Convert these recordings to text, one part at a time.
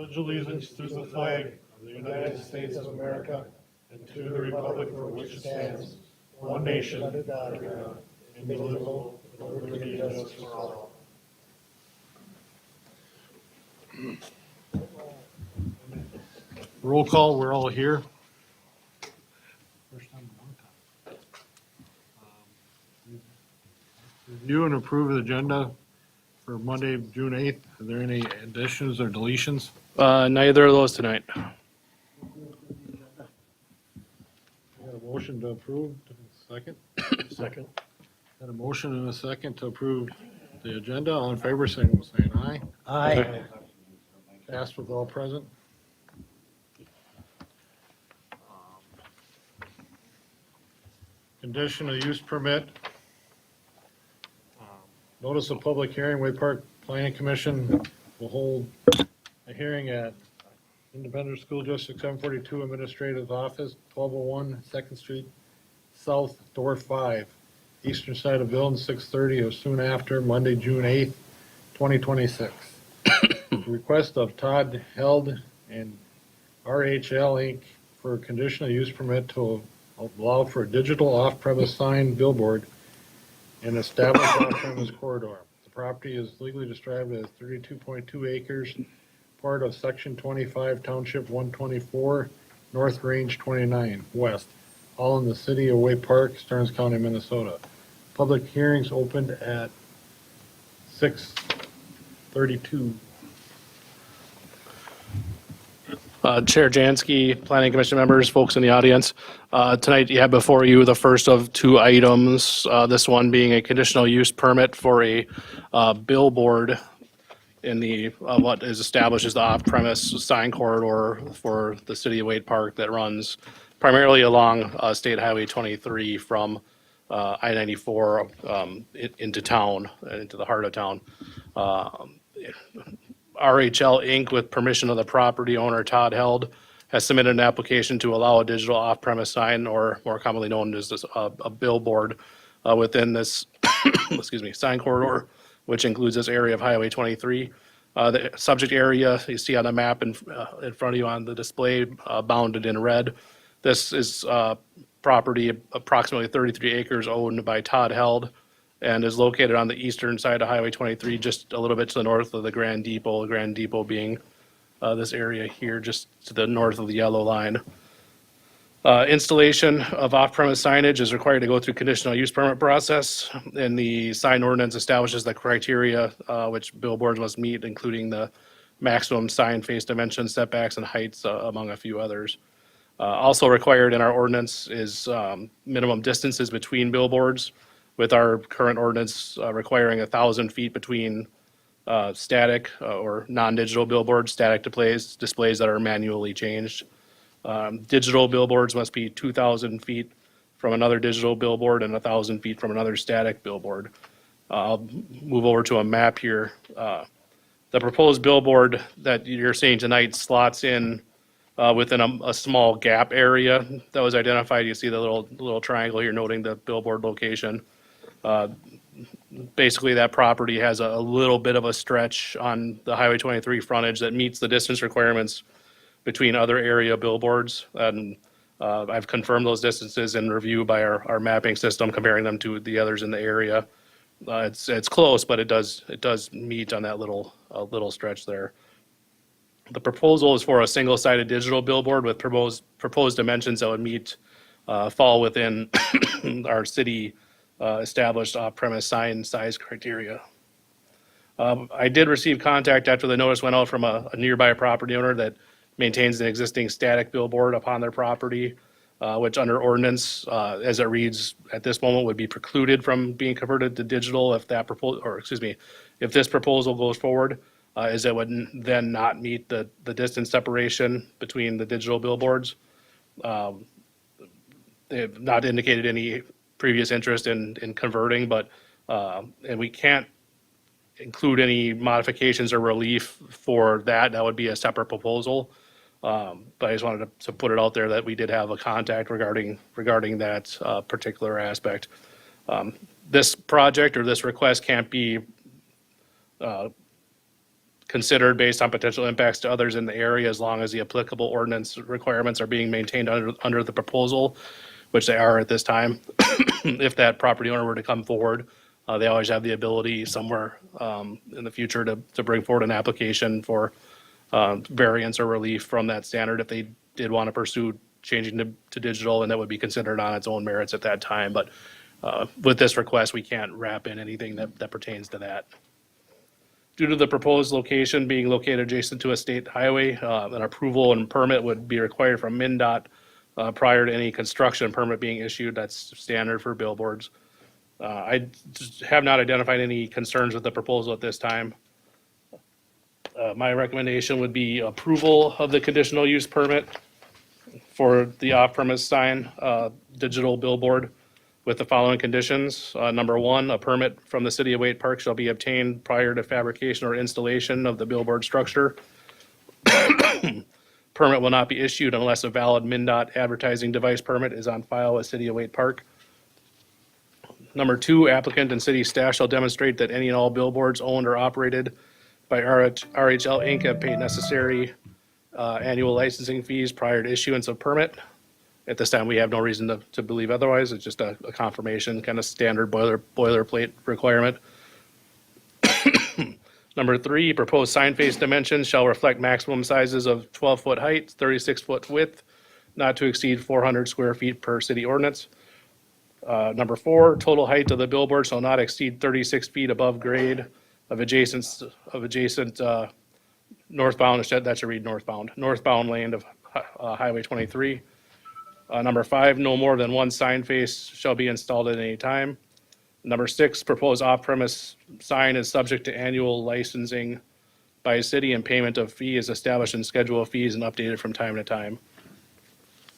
pledge allegiance to the flag of the United States of America and to the republic for which it stands, one nation, under God, indivisible, with liberty and justice for all. Roll call, we're all here. First time in a long time. Review and approve the agenda for Monday, June 8th. Are there any additions or deletions? Neither of those tonight. We got a motion to approve, second? Second. Got a motion and a second to approve the agenda. All in favor, signal by saying aye. Aye. Passed with all present. Conditional use permit. Notice of public hearing, Waite Park Planning Commission will hold a hearing at Independent School District 742 Administrative Office, 1201 2nd Street South, Door 5, eastern side of building, 6:30 or soon after, Monday, June 8th, 2026. Request of Todd Held and RHL Inc. for a conditional use permit to allow for a digital off-premise sign billboard and established off-premise corridor. The property is legally described as 32.2 acres, part of Section 25, Township 124, North Range 29, West, all in the city of Waite Park, Stearns County, Minnesota. Public hearings opened at 6:32. Chair Jansky, Planning Commission members, folks in the audience. Tonight you have before you the first of two items, this one being a conditional use permit for a billboard in the, what is established as the off-premise sign corridor for the city of Waite Park that runs primarily along State Highway 23 from I-94 into town, into the heart of town. RHL Inc., with permission of the property owner, Todd Held, has submitted an application to allow a digital off-premise sign, or more commonly known as a billboard, within this excuse me, sign corridor, which includes this area of Highway 23. The subject area you see on the map in front of you on the display, bounded in red. This is property approximately 33 acres owned by Todd Held, and is located on the eastern side of Highway 23, just a little bit to the north of the Grand Depot. The Grand Depot being this area here, just to the north of the yellow line. Installation of off-premise signage is required to go through conditional use permit process, and the sign ordinance establishes the criteria which billboards must meet, including the maximum sign face dimensions, setbacks, and heights, among a few others. Also required in our ordinance is minimum distances between billboards, with our current ordinance requiring 1,000 feet between static or non-digital billboards, static displays that are manually changed. Digital billboards must be 2,000 feet from another digital billboard and 1,000 feet from another static billboard. I'll move over to a map here. The proposed billboard that you're seeing tonight slots in within a small gap area that was identified. You see the little triangle here noting the billboard location. Basically, that property has a little bit of a stretch on the Highway 23 frontage that meets the distance requirements between other area billboards. And I've confirmed those distances in review by our mapping system, comparing them to the others in the area. It's close, but it does meet on that little stretch there. The proposal is for a single-sided digital billboard with proposed dimensions that would fall within our city established off-premise sign size criteria. I did receive contact after the notice went out from a nearby property owner that maintains an existing static billboard upon their property, which under ordinance, as it reads at this moment, would be precluded from being converted to digital if if this proposal goes forward, as it would then not meet the distance separation between the digital billboards. They have not indicated any previous interest in converting, but and we can't include any modifications or relief for that. That would be a separate proposal. But I just wanted to put it out there that we did have a contact regarding that particular aspect. This project or this request can't be considered based on potential impacts to others in the area, as long as the applicable ordinance requirements are being maintained under the proposal, which they are at this time. If that property owner were to come forward, they always have the ability somewhere in the future to bring forward an application for variance or relief from that standard if they did want to pursue changing to digital, and that would be considered on its own merits at that time. But with this request, we can't wrap in anything that pertains to that. Due to the proposed location being located adjacent to a state highway, an approval and permit would be required from MnDOT prior to any construction permit being issued. That's standard for billboards. I just have not identified any concerns with the proposal at this time. My recommendation would be approval of the conditional use permit for the off-premise sign, digital billboard, with the following conditions. Number one, a permit from the city of Waite Park shall be obtained prior to fabrication or installation of the billboard structure. Permit will not be issued unless a valid MnDOT advertising device permit is on file with city of Waite Park. Number two, applicant and city staff shall demonstrate that any and all billboards owned or operated by RHL Inc. have paid necessary annual licensing fees prior to issuance of permit. At this time, we have no reason to believe otherwise. It's just a confirmation, kind of standard boilerplate requirement. Number three, proposed sign face dimensions shall reflect maximum sizes of 12-foot height, 36-foot width, not to exceed 400 square feet per city ordinance. Number four, total height of the billboard shall not exceed 36 feet above grade of adjacent northbound, that should read northbound lane of Highway 23. Number five, no more than one sign face shall be installed at any time. Number six, proposed off-premise sign is subject to annual licensing by a city, and payment of fee is established in schedule of fees and updated from time to time.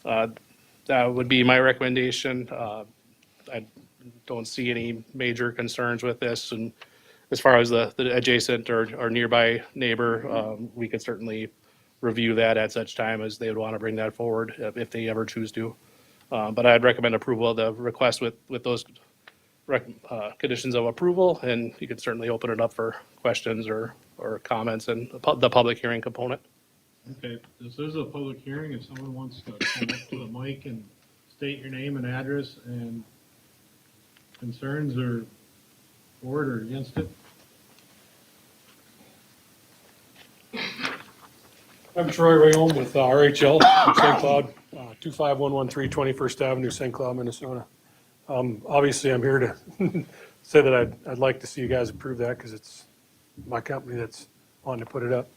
That would be my recommendation. I don't see any major concerns with this, and as far as the adjacent or nearby neighbor, we could certainly review that at such time as they would want to bring that forward if they ever choose to. But I'd recommend approval of the request with those conditions of approval, and you could certainly open it up for questions or comments and the public hearing component. Okay, this is a public hearing. If someone wants to come up to the mic and state your name and address and concerns or for it or against it. I'm Troy Rayom with RHL from St. Cloud, 25113 21st Avenue, St. Cloud, Minnesota. Obviously, I'm here to say that I'd like to see you guys approve that because it's my company that's wanting to put it up.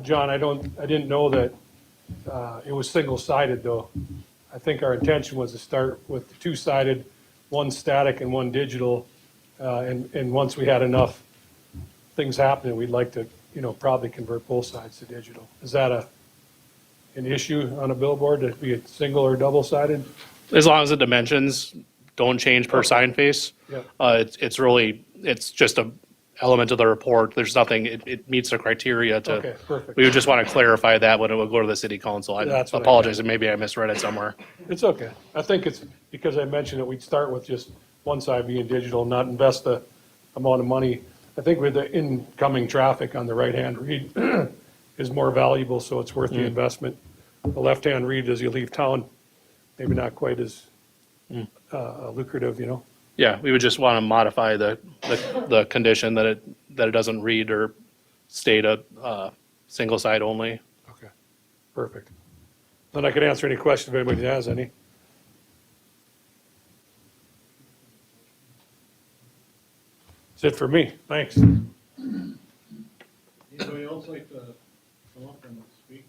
John, I didn't know that it was single-sided though. I think our intention was to start with two-sided, one static and one digital. And once we had enough things happening, we'd like to, probably convert both sides to digital. Is that an issue on a billboard to be a single or double-sided? As long as the dimensions don't change per sign face, Yep. It's just a element of the report. There's nothing, it meets the criteria to. Okay, perfect. We would just want to clarify that when it would go to the city council. I That's what I apologize, and maybe I misread it somewhere. It's okay. I think it's because I mentioned that we'd start with just one side being digital, not invest the amount of money. I think with the incoming traffic on the right-hand read is more valuable, so it's worth the investment. The left-hand read as you leave town, maybe not quite as lucrative, Yeah, we would just want to modify the condition that it doesn't read or state a single side only. Okay, perfect. Then I could answer any questions if anybody has any. That's it for me. Thanks. Anybody else like to come up and speak?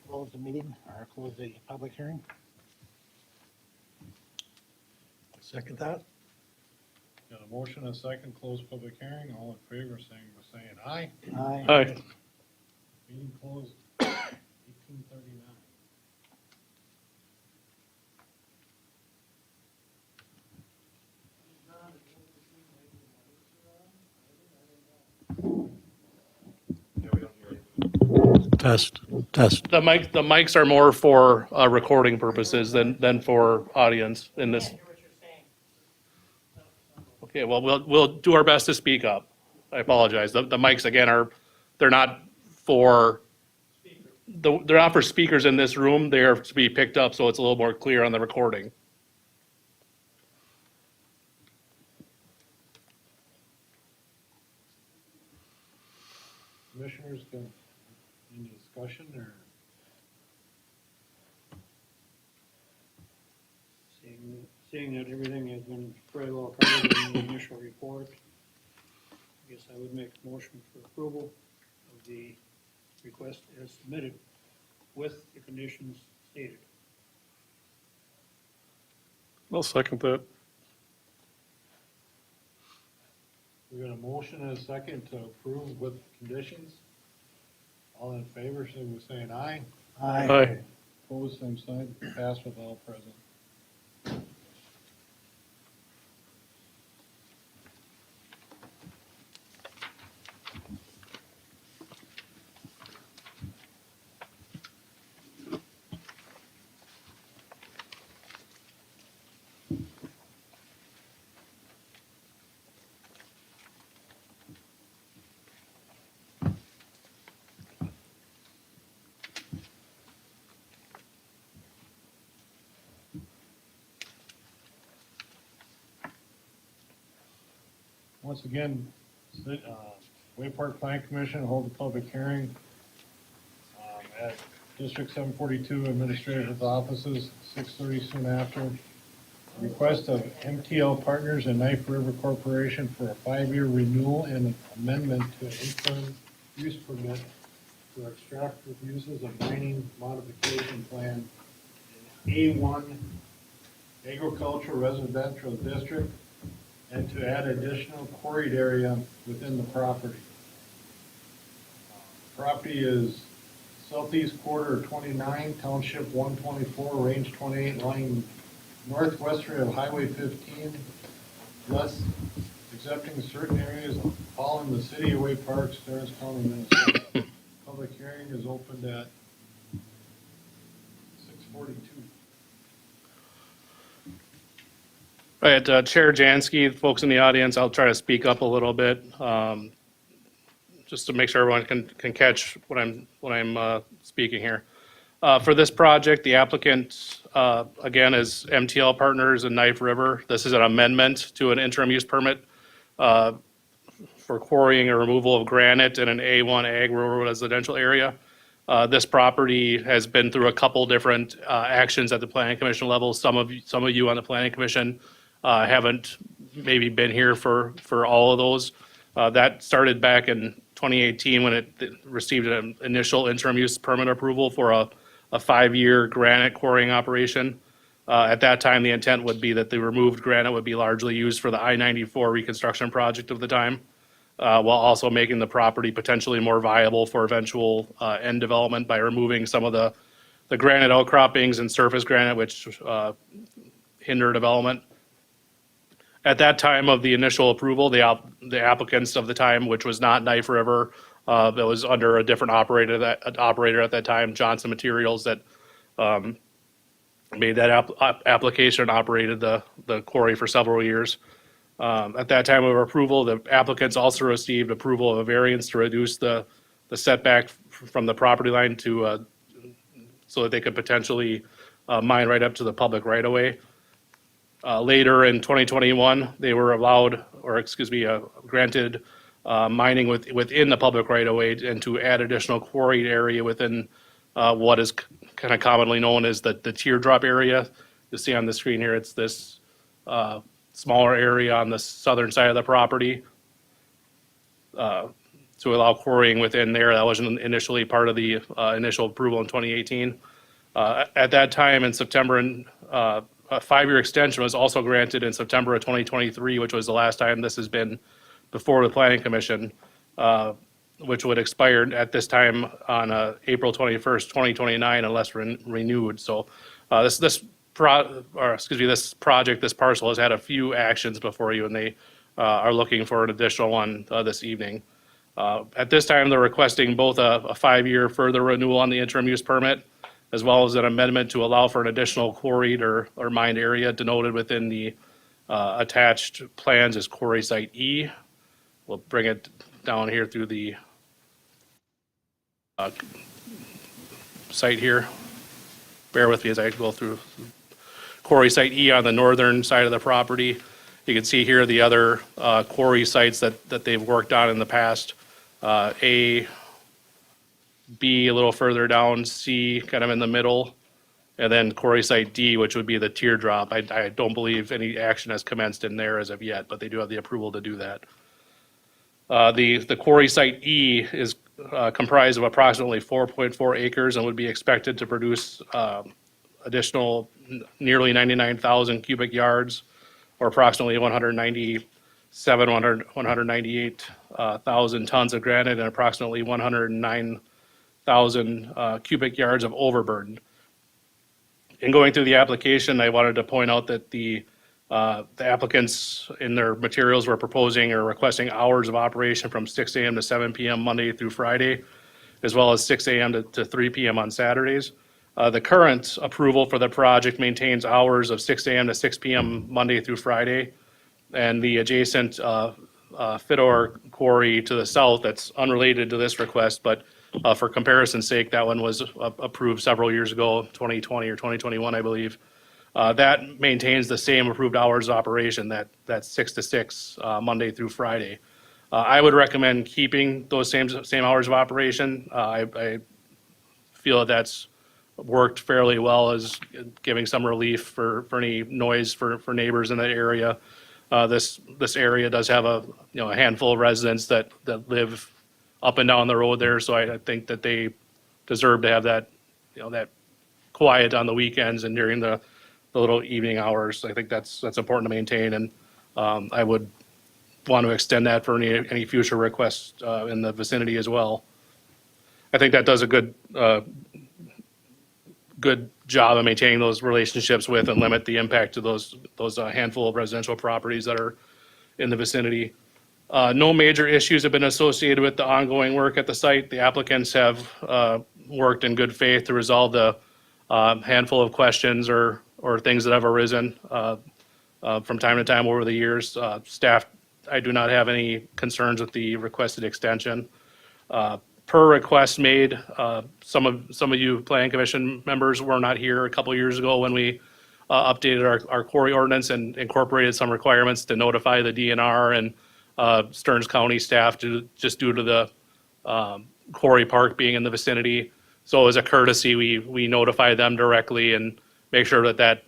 Close the meeting or close the public hearing. Second that. Got a motion and a second, close public hearing. All in favor, saying aye. Aye. All right. Meeting closed 18:39. Test. The mics are more for recording purposes than for audience in this. well, we'll do our best to speak up. I apologize. The mics, again, they're not for, they're not for speakers in this room. They are to be picked up so it's a little more clear on the recording. Commissioners, any discussion or? Seeing that everything has been very well covered in the initial report, I guess I would make a motion for approval of the request as submitted with the conditions stated. I'll second that. We got a motion and a second to approve with conditions. All in favor, say by saying aye. Aye. Opposed, same sign. Passed with all present. Once again, Waite Park Plan Commission will hold a public hearing at District 742 Administrative Offices, 6:30 soon after. Request of MTL Partners and Knife River Corporation for a 5-year renewal and amendment to interim use permit for extractive uses of mining modification plan in A1 Agricultural Residential District, and to add additional quarried area within the property. Property is southeast quarter 29, township 124, range 28, lying northwestern of Highway 15, thus accepting certain areas all in the city of Waite Park, Stearns County, Minnesota. Public hearing is opened at 6:42. All right, Chair Jansky, folks in the audience, I'll try to speak up a little bit, just to make sure everyone can catch what I'm speaking here. For this project, the applicant, again, is MTL Partners and Knife River. This is an amendment to an interim use permit for quarrying or removal of granite in an A1 ag rural residential area. This property has been through a couple different actions at the planning commission level. Some of you on the planning commission haven't maybe been here for all of those. That started back in 2018 when it received an initial interim use permit approval for a 5-year granite quarrying operation. At that time, the intent would be that the removed granite would be largely used for the I-94 reconstruction project of the time, while also making the property potentially more viable for eventual end development by removing some of the granite outcroppings and surface granite, which hinder development. At that time of the initial approval, the applicants of the time, which was not Knife River, that was under a different operator at that time, Johnson Materials, that made that application and operated the quarry for several years. At that time of approval, the applicants also received approval of a variance to reduce the setback from the property line to so that they could potentially mine right up to the public right of way. Later in 2021, they were allowed, or excuse me, granted mining within the public right of way and to add additional quarried area within what is kind of commonly known as the teardrop area. You see on the screen here, it's this smaller area on the southern side of the property to allow quarrying within there. That wasn't initially part of the initial approval in 2018. At that time in September, a 5-year extension was also granted in September of 2023, which was the last time this has been before the Planning Commission, which would expire at this time on April 21st, 2029, unless renewed. So this project, this parcel has had a few actions before you, and they are looking for an additional one this evening. At this time, they're requesting both a 5-year further renewal on the interim use permit, as well as an amendment to allow for an additional quarried or mined area denoted within the Attached plans is quarry site E. We'll bring it down here through the site here. Bear with me as I go through quarry site E on the northern side of the property. You can see here the other quarry sites that they've worked on in the past. A, B a little further down, C kind of in the middle, and then quarry site D, which would be the teardrop. I don't believe any action has commenced in there as of yet, but they do have the approval to do that. The quarry site E is comprised of approximately 4.4 acres and would be expected to produce additional nearly 99,000 cubic yards, or approximately 198,000 tons of granite and approximately 109,000 cubic yards of overburden. In going through the application, I wanted to point out that the applicants in their materials were proposing or requesting hours of operation from 6 a.m. to 7 p.m. Monday through Friday, as well as 6 a.m. to 3 p.m. on Saturdays. The current approval for the project maintains hours of 6 a.m. to 6 p.m. Monday through Friday, and the adjacent Fedor quarry to the south that's unrelated to this request, but for comparison's sake, that one was approved several years ago, 2020 or 2021, I believe. That maintains the same approved hours of operation, that's 6 to 6, Monday through Friday. I would recommend keeping those same hours of operation. I feel that that's worked fairly well as giving some relief for any noise for neighbors in that area. This area does have a handful of residents that live up and down the road there, so I think that they deserve to have that that quiet on the weekends and during the little evening hours. I think that's important to maintain, and I would want to extend that for any future requests in the vicinity as well. I think that does a good job of maintaining those relationships with and limit the impact to those handful of residential properties that are in the vicinity. No major issues have been associated with the ongoing work at the site. The applicants have worked in good faith to resolve the handful of questions or things that have arisen from time to time over the years. Staff, I do not have any concerns with the requested extension. Per request made, some of you planning commission members were not here a couple years ago when we updated our quarry ordinance and incorporated some requirements to notify the DNR and Stearns County staff just due to the quarry park being in the vicinity. So as a courtesy, we notify them directly and make sure that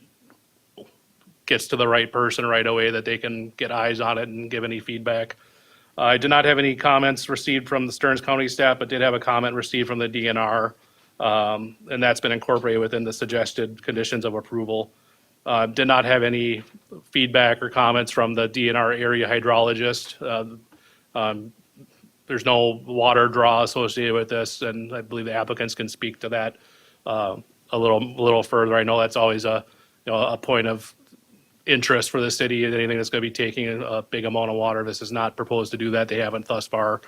gets to the right person right away, that they can get eyes on it and give any feedback. I did not have any comments received from the Stearns County staff, but did have a comment received from the DNR, and that's been incorporated within the suggested conditions of approval. Did not have any feedback or comments from the DNR area hydrologist. There's no water draw associated with this, and I believe the applicants can speak to that a little further. I know that's always a point of interest for the city, anything that's going to be taking a big amount of water. This is not proposed to do that. They haven't thus far.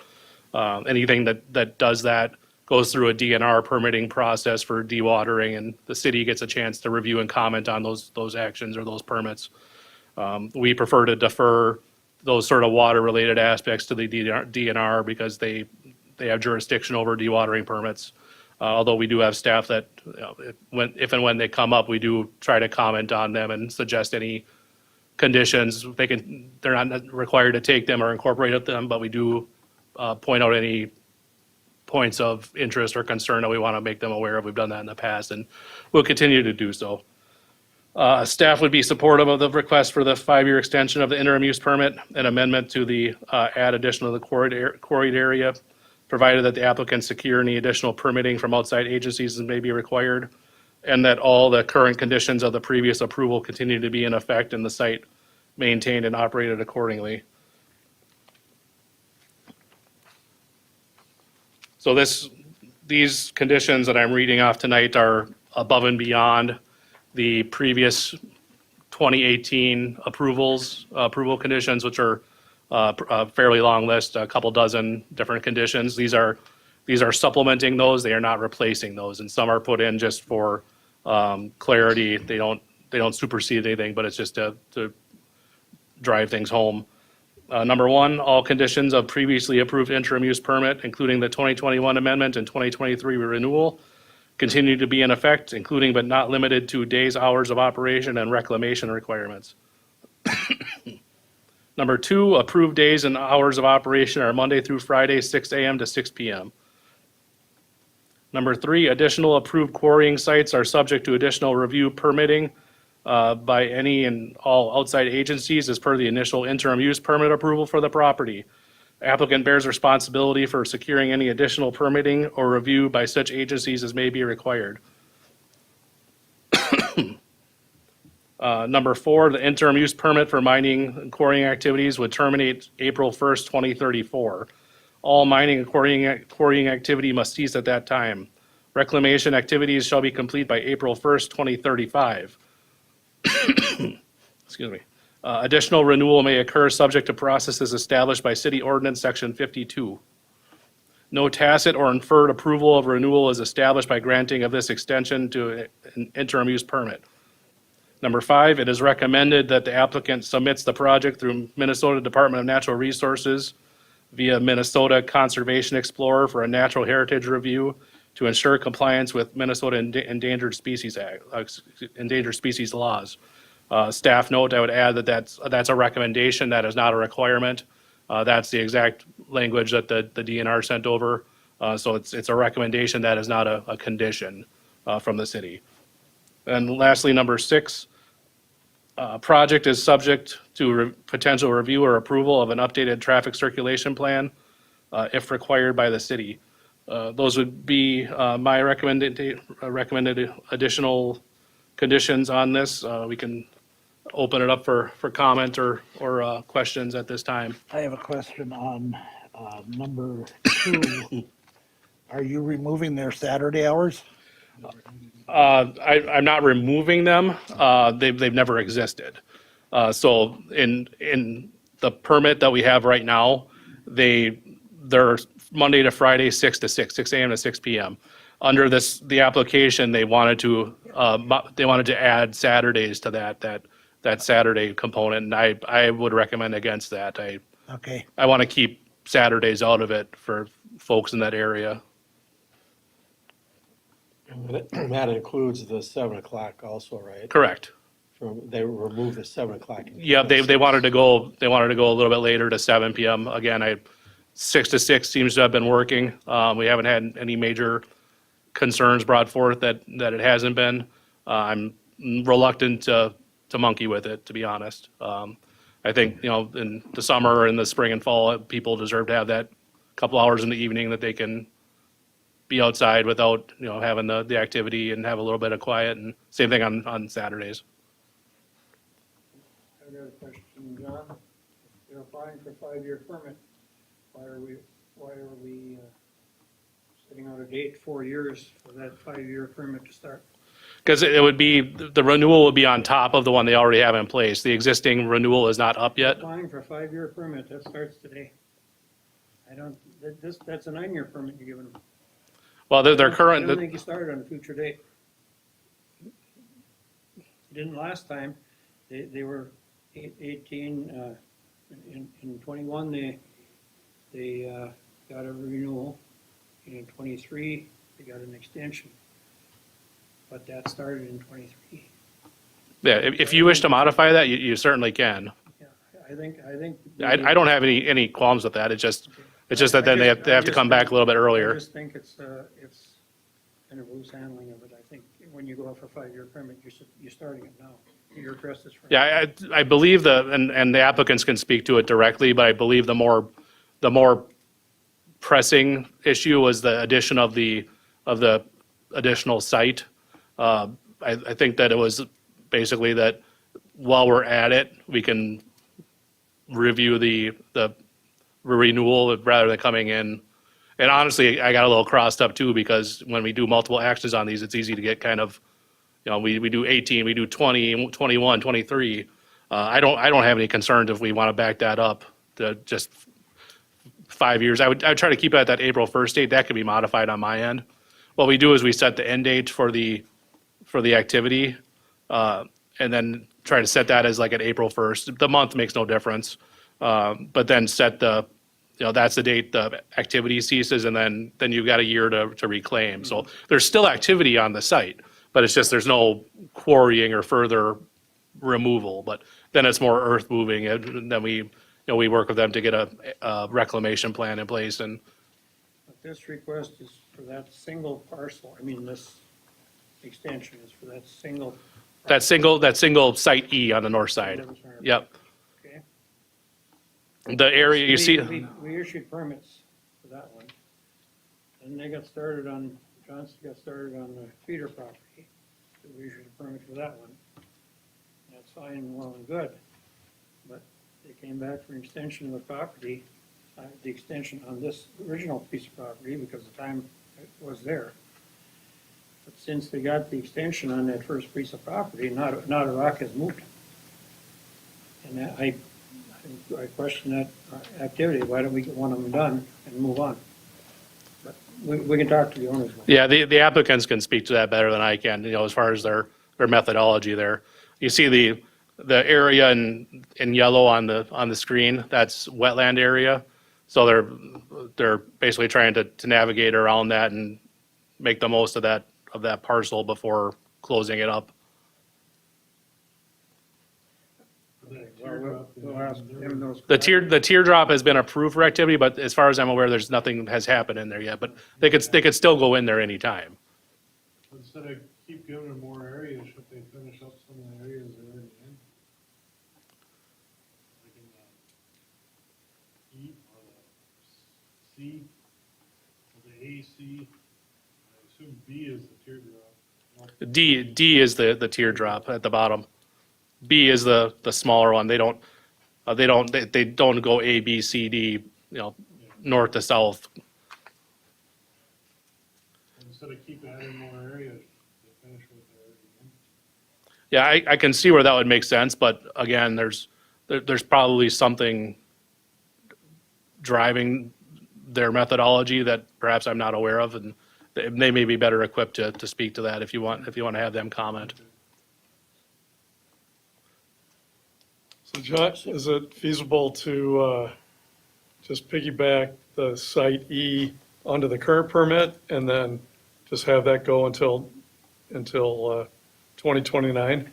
Anything that does that goes through a DNR permitting process for dewatering, and the city gets a chance to review and comment on those actions or those permits. We prefer to defer those sort of water-related aspects to the DNR because they have jurisdiction over dewatering permits. Although we do have staff that, if and when they come up, we do try to comment on them and suggest any conditions. They're not required to take them or incorporate them, but we do point out any points of interest or concern that we want to make them aware of. We've done that in the past, and we'll continue to do so. Staff would be supportive of the request for the 5-year extension of the interim use permit and amendment to the add addition of the quarried area, provided that the applicant secure any additional permitting from outside agencies as may be required, and that all the current conditions of the previous approval continue to be in effect and the site maintained and operated accordingly. So these conditions that I'm reading off tonight are above and beyond the previous 2018 approval conditions, which are a fairly long list, a couple dozen different conditions. These are supplementing those. They are not replacing those, and some are put in just for clarity. They don't supersede anything, but it's just to drive things home. Number one, all conditions of previously approved interim use permit, including the 2021 amendment and 2023 renewal, continue to be in effect, including but not limited to days, hours of operation, and reclamation requirements. Number two, approved days and hours of operation are Monday through Friday, 6 a.m. to 6 p.m. Number three, additional approved quarrying sites are subject to additional review permitting by any and all outside agencies as per the initial interim use permit approval for the property. Applicant bears responsibility for securing any additional permitting or review by such agencies as may be required. Number four, the interim use permit for mining and quarrying activities would terminate April 1st, 2034. All mining and quarrying activity must cease at that time. Reclamation activities shall be complete by April 1st, 2035. Excuse me. Additional renewal may occur subject to processes established by City Ordinance Section 52. No tacit or inferred approval of renewal is established by granting of this extension to an interim use permit. Number five, it is recommended that the applicant submits the project through Minnesota Department of Natural Resources via Minnesota Conservation Explorer for a natural heritage review to ensure compliance with Minnesota Endangered Species Act, endangered species laws. Staff note, I would add that that's a recommendation, that is not a requirement. That's the exact language that the DNR sent over. So it's a recommendation, that is not a condition from the city. And lastly, number six, project is subject to potential review or approval of an updated traffic circulation plan if required by the city. Those would be my recommended additional conditions on this. We can open it up for comment or questions at this time. I have a question on number 2. Are you removing their Saturday hours? I'm not removing them. They've never existed. So in the permit that we have right now, they're Monday to Friday, 6 a.m. to 6 p.m. Under the application, they wanted to add Saturdays to that Saturday component, and I would recommend against that. Okay, I want to keep Saturdays out of it for folks in that area. And that includes the 7 o'clock also, right? Correct. They removed the 7 o'clock. Yeah, they wanted to go a little bit later to 7 p.m. Again, 6 to 6 seems to have been working. We haven't had any major concerns brought forth that it hasn't been. I'm reluctant to monkey with it, to be honest. I think, in the summer and the spring and fall, people deserve to have that couple hours in the evening that they can be outside without, having the activity and have a little bit of quiet, and same thing on Saturdays. I've got a question, John. If they're applying for a 5-year permit, why are we setting out a date 4 years for that 5-year permit to start? Because it would be, the renewal would be on top of the one they already have in place. The existing renewal is not up yet. Applying for a 5-year permit, that starts today. That's a 9-year permit you're giving them. Well, they're I current, don't think you started on a future date. You didn't last time. They were 18, in 21, they got a renewal. In 23, they got an extension. But that started in 23. yeah, if you wish to modify that, you certainly can. Yeah, I think. I don't have any qualms with that. It's just that then they have to come back a little bit I earlier. just think it's kind of loose handling of it. I think when you go out for a 5-year permit, you're starting it now. Your address is right. Yeah, I believe and the applicants can speak to it directly, but I believe the more pressing issue was the addition of the additional site. I think that it was basically that while we're at it, we can review the renewal rather than coming in. And honestly, I got a little crossed up too, because when we do multiple actions on these, it's easy to get kind of, we do 18, we do 20, 21, 23. I don't have any concerns if we want to back that up to just 5 years. I would try to keep it at that April 1st date. That could be modified on my end. What we do is we set the end date for the activity, and then try to set that as like an April 1st. The month makes no difference. But then set that's the date the activity ceases, and then you've got a year to reclaim. So there's still activity on the site, but it's just there's no quarrying or further removal. But then it's more earth moving, and then we work with them to get a reclamation plan in place. And But this request is for that single parcel, I mean, this extension is for that single. that single site E on the north side. Yep. Okay. The area you see. We issued permits for that one. And Johnson got started on the feeder property. So we issued a permit for that one. That's fine and well and good. But they came back for an extension of the property, the extension on this original piece of property because the time it was there. But since they got the extension on that first piece of property, not a rock has moved. And I question that activity. Why don't we get one of them done and move on? But we can talk to the owners. Yeah, the applicants can speak to that better than I can, as far as their methodology there. You see the area in yellow on the screen, that's wetland area. So they're basically trying to navigate around that and make the most of that parcel before closing it up. We'll ask them those. The teardrop has been approved for activity, but as far as I'm aware, there's nothing has happened in there yet, but they could still go in there anytime. Instead of keep giving them more areas, should they finish up some of the areas they're already in? Like in the E or the C, or the A, C, I assume B is the teardrop. D is the teardrop at the bottom. B is the smaller one. They don't go A, B, C, D, north to south. Instead of keep adding more areas, they finish what they're already in. Yeah, I can see where that would make sense, but again, there's probably something driving their methodology that perhaps I'm not aware of, and they may be better equipped to speak to that if you want to have them comment. So John, is it feasible to just piggyback the site E onto the current permit and then just have that go until 2029?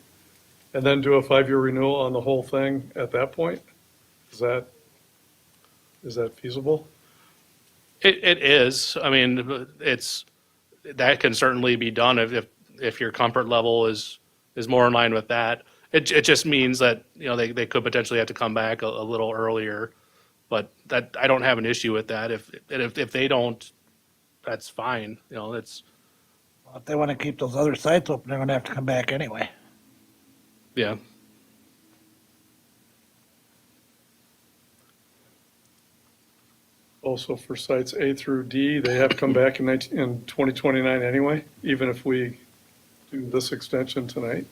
And then do a 5-year renewal on the whole thing at that point? Is that feasible? It is. I mean, that can certainly be done if your comfort level is more in line with that. It just means that, they could potentially have to come back a little earlier, but that, I don't have an issue with that. If they don't, that's fine. It's, If they want to keep those other sites open, they're going to have to come back anyway. yeah. Also for sites A through D, they have to come back in 2029 anyway, even if we do this extension tonight?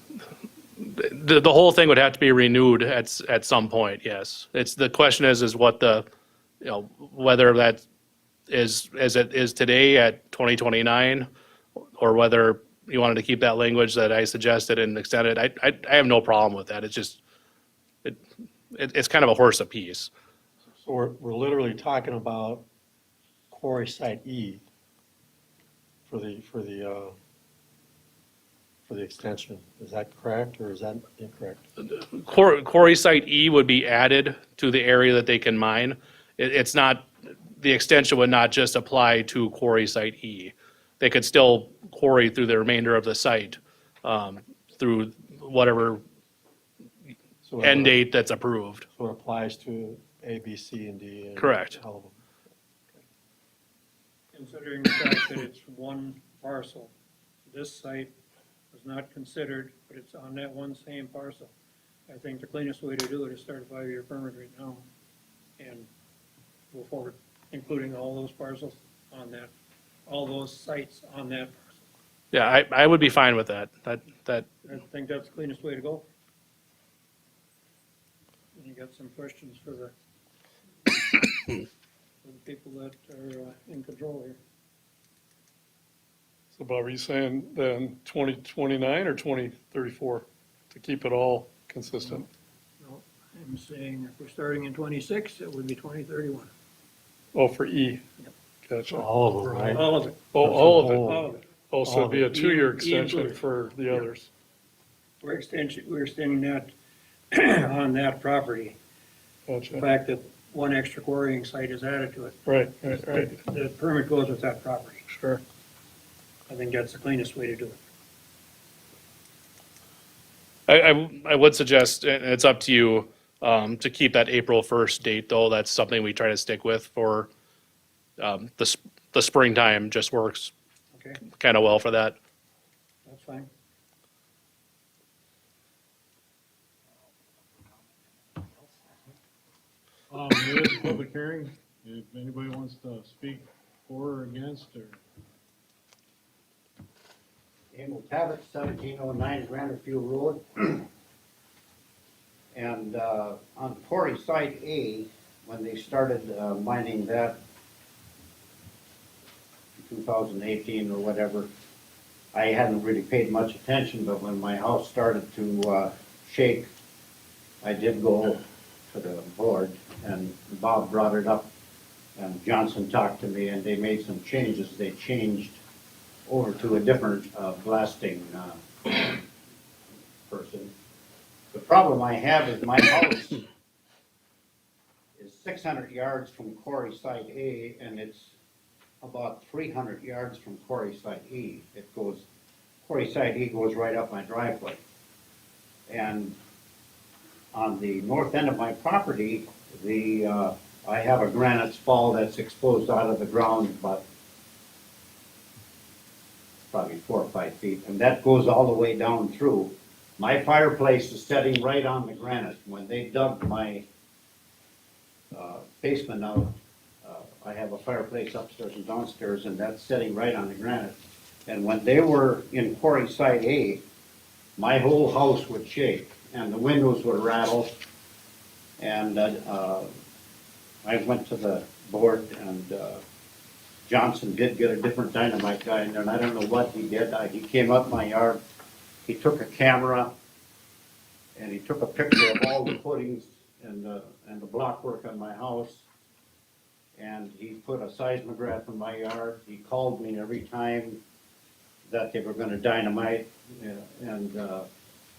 The whole thing would have to be renewed at some point, yes. The question is what whether that is as it is today at 2029, or whether you wanted to keep that language that I suggested and extend it. I have no problem with that. It's just, it's kind of a horse apiece. So we're literally talking about quarry site E for the extension. Is that correct, or is that incorrect? Quarry site E would be added to the area that they can mine. It's not, the extension would not just apply to quarry site E. They could still quarry through the remainder of the site, through whatever So end date that's approved. So it applies to A, B, C, and D. and Correct. all of them. Considering the fact that it's one parcel, this site was not considered, but it's on that one same parcel. I think the cleanest way to do it is start a 5-year permit right now and go forward, including all those parcels on that, all those sites on that parcel. Yeah, I would be fine with that. That I think that's the cleanest way to go. And you got some questions for the people that are in control here. So Bob, are you saying then 2029 or 2034 to keep it all consistent. No, I'm saying if we're starting in 26, it would be 2031. Oh, for E. Yep. Gotcha. All of them, right? All of it, Oh, all of it. all of it. Oh, so it'd be a E- two-year E extension included. for the Yep. others. We're extending that on that property. The Gotcha. fact that one extra quarrying site is added to it. Right, right. The permit goes with that property. Sure. I think that's the cleanest way to do it. I would suggest, and it's up to you, to keep that April 1st date, though. That's something we try to stick with for, the springtime just works Okay, kind of well for that. that's fine. There is a public hearing, if anybody wants to speak for or against, or Emil Tabbitt, 1709 Granite View Road. And on Quarry Site A, when they started mining that in 2018 or whatever, I hadn't really paid much attention, but when my house started to shake, I did go to the board, and Bob brought it up, and Johnson talked to me, and they made some changes. They changed over to a different blasting person. The problem I have is my house is 600 yards from Quarry Site A, and it's about 300 yards from Quarry Site E. Quarry Site E goes right up my driveway. And on the north end of my property, I have a granite fall that's exposed out of the ground about probably 4 or 5 feet, and that goes all the way down through. My fireplace is setting right on the granite. When they dug my basement out, I have a fireplace upstairs and downstairs, and that's setting right on the granite. And when they were in Quarry Site A, my whole house would shake, and the windows would rattle. And I went to the board, and Johnson did get a different dynamite guy in there, and I don't know what he did. He came up my yard, he took a camera, and he took a picture of all the footings and the blockwork on my house. And he put a seismograph in my yard. He called me every time that they were gonna dynamite, and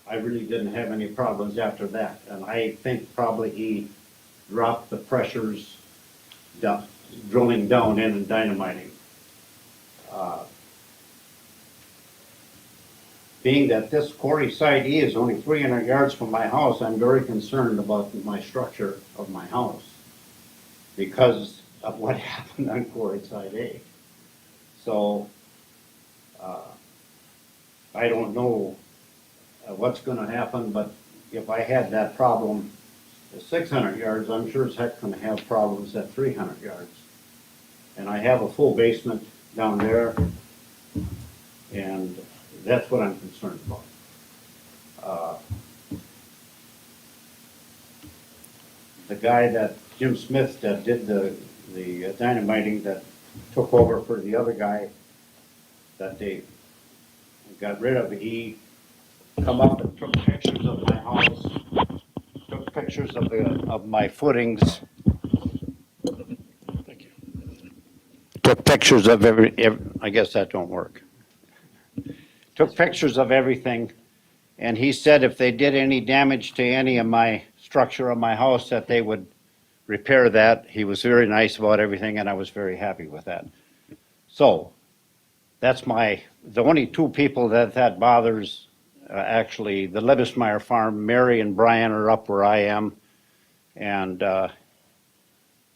I really didn't have any problems after that. And I think probably he dropped the pressures drilling down in and dynamiting. Being that this Quarry Site E is only 300 yards from my house, I'm very concerned about my structure of my house because of what happened on Quarry Site A. So, I don't know what's gonna happen, but if I had that problem at 600 yards, I'm sure as heck gonna have problems at 300 yards. And I have a full basement down there, and that's what I'm concerned about. The guy Jim Smith, that did the dynamiting, that took over for the other guy that they got rid of, he come up and took pictures of my house, took pictures of my footings, Thank you. took pictures of I guess that don't work. Took pictures of everything, and he said if they did any damage to any of my structure of my house, that they would repair that. He was very nice about everything, and I was very happy with that. So, that's the only two people that bothers, actually, the Lebesmeyer farm. Mary and Brian are up where I am, and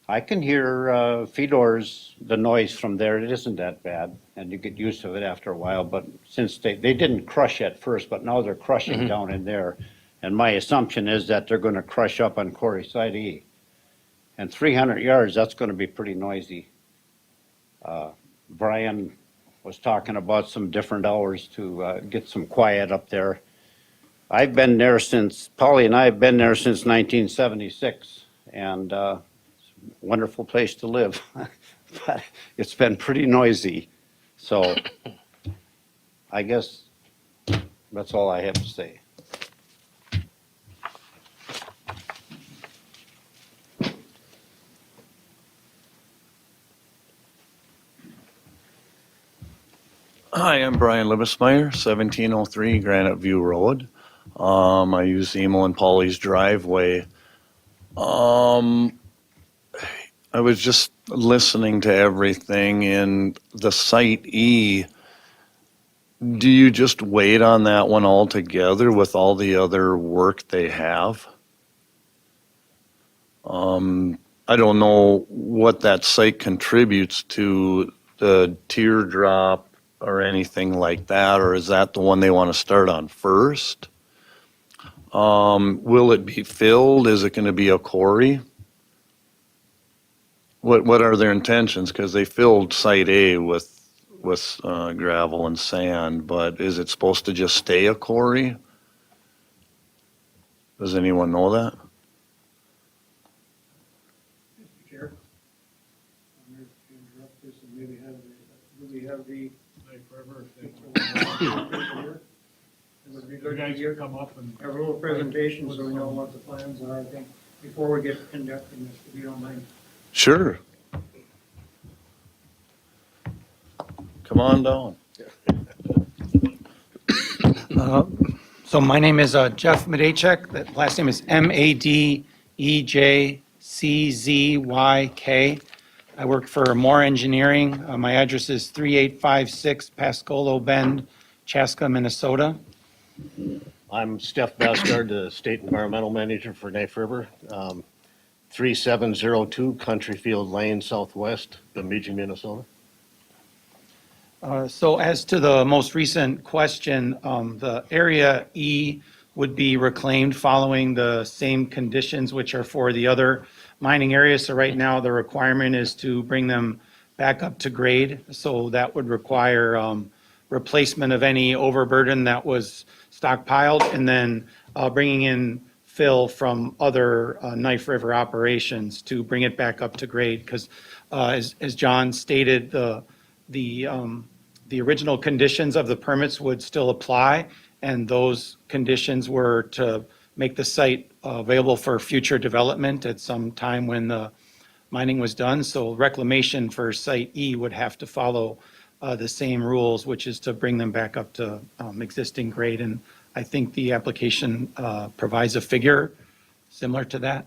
I can hear Fedor's, the noise from there. It isn't that bad, and you get used to it after a while. But since they didn't crush at first, but now they're crushing down in there. And my assumption is that they're going to crush up on Quarry Site E. And 300 yards, that's going to be pretty noisy. Brian was talking about some different hours to get some quiet up there. Polly and I have been there since 1976, and wonderful place to live, but it's been pretty noisy. So I guess that's all I have to say. Hi, I'm Brian Libesmeyer, 1703 Granite View Road. I use Emo and Polly's driveway. I was just listening to everything in the Site E. Do you just wait on that one altogether with all the other work they have? I don't know what that site contributes to the teardrop or anything like that, or is that the one they want to start on first? Will it be filled? Is it going to be a quarry? What are their intentions? Because they filled Site A with gravel and sand, but is it supposed to just stay a quarry? Does anyone know that? Mr. Chair, I'm going to interrupt this and maybe have, do we have the? Like forever, if It would be the good to guys give come up and. a little presentation so we know what the plans are, I think, before we get conducting this, if you don't mind. Sure. Come on down. So my name is Jeff Madejczyk. The last name is Madejczyk. I work for Moore Engineering. My address is 3856 Pascolo Bend, Chaska, Minnesota. I'm Steph Bastard, the State Environmental Manager for Knife River. 3702 Countryfield Lane Southwest, Bemidji, Minnesota. So as to the most recent question, the Area E would be reclaimed following the same conditions which are for the other mining areas. So right now, the requirement is to bring them back up to grade. So that would require replacement of any overburden that was stockpiled and then bringing in fill from other Knife River operations to bring it back up to grade. Because as John stated, the original conditions of the permits would still apply, and those conditions were to make the site available for future development at some time when the mining was done. So reclamation for Site E would have to follow the same rules, which is to bring them back up to existing grade. And I think the application provides a figure similar to that.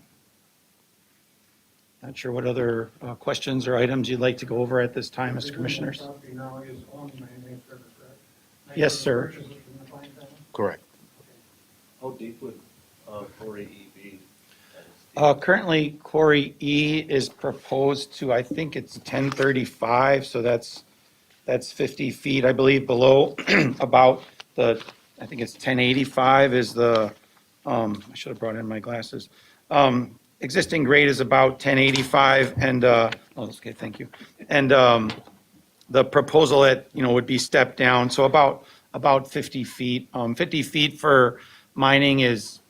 Not sure what other questions or items you'd like to go over at this time, Mr. Commissioners. The property now is owned by Knife River, correct? Yes, sir. Purchased it from the Klein family? Correct. How deep would Quarry E be? Currently, Quarry E is proposed to, I think it's 1035, so that's 50 feet, I believe, below about the, I think it's 1085 is the, I should have brought in my glasses. Existing grade is about 1085 and, okay, thank you. And the proposal would be stepped down, so about 50 feet. 50 feet for mining is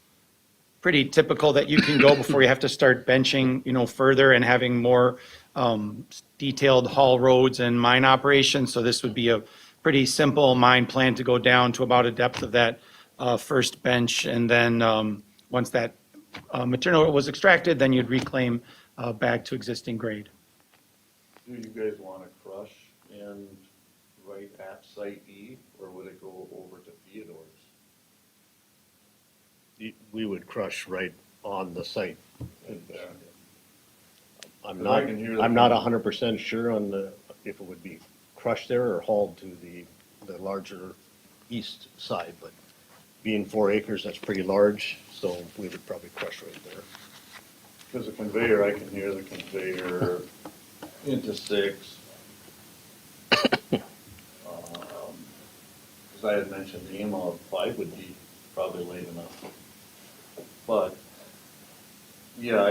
pretty typical that you can go before you have to start benching, further and having more detailed haul roads and mine operations. So this would be a pretty simple mine plan to go down to about a depth of that first bench. And then once that material was extracted, then you'd reclaim back to existing grade. Do you guys want to crush and right at Site E, or would it go over to Theodore's? We would crush right on the site. I'm 'Cause not, I can hear the- I'm not 100% sure on if it would be crushed there or hauled to the larger east side, but being 4 acres, that's pretty large, so we would probably crush right there. Because the conveyor, I can hear the conveyor into 6. Because I had mentioned the amount of 5 would be probably late enough. But, yeah,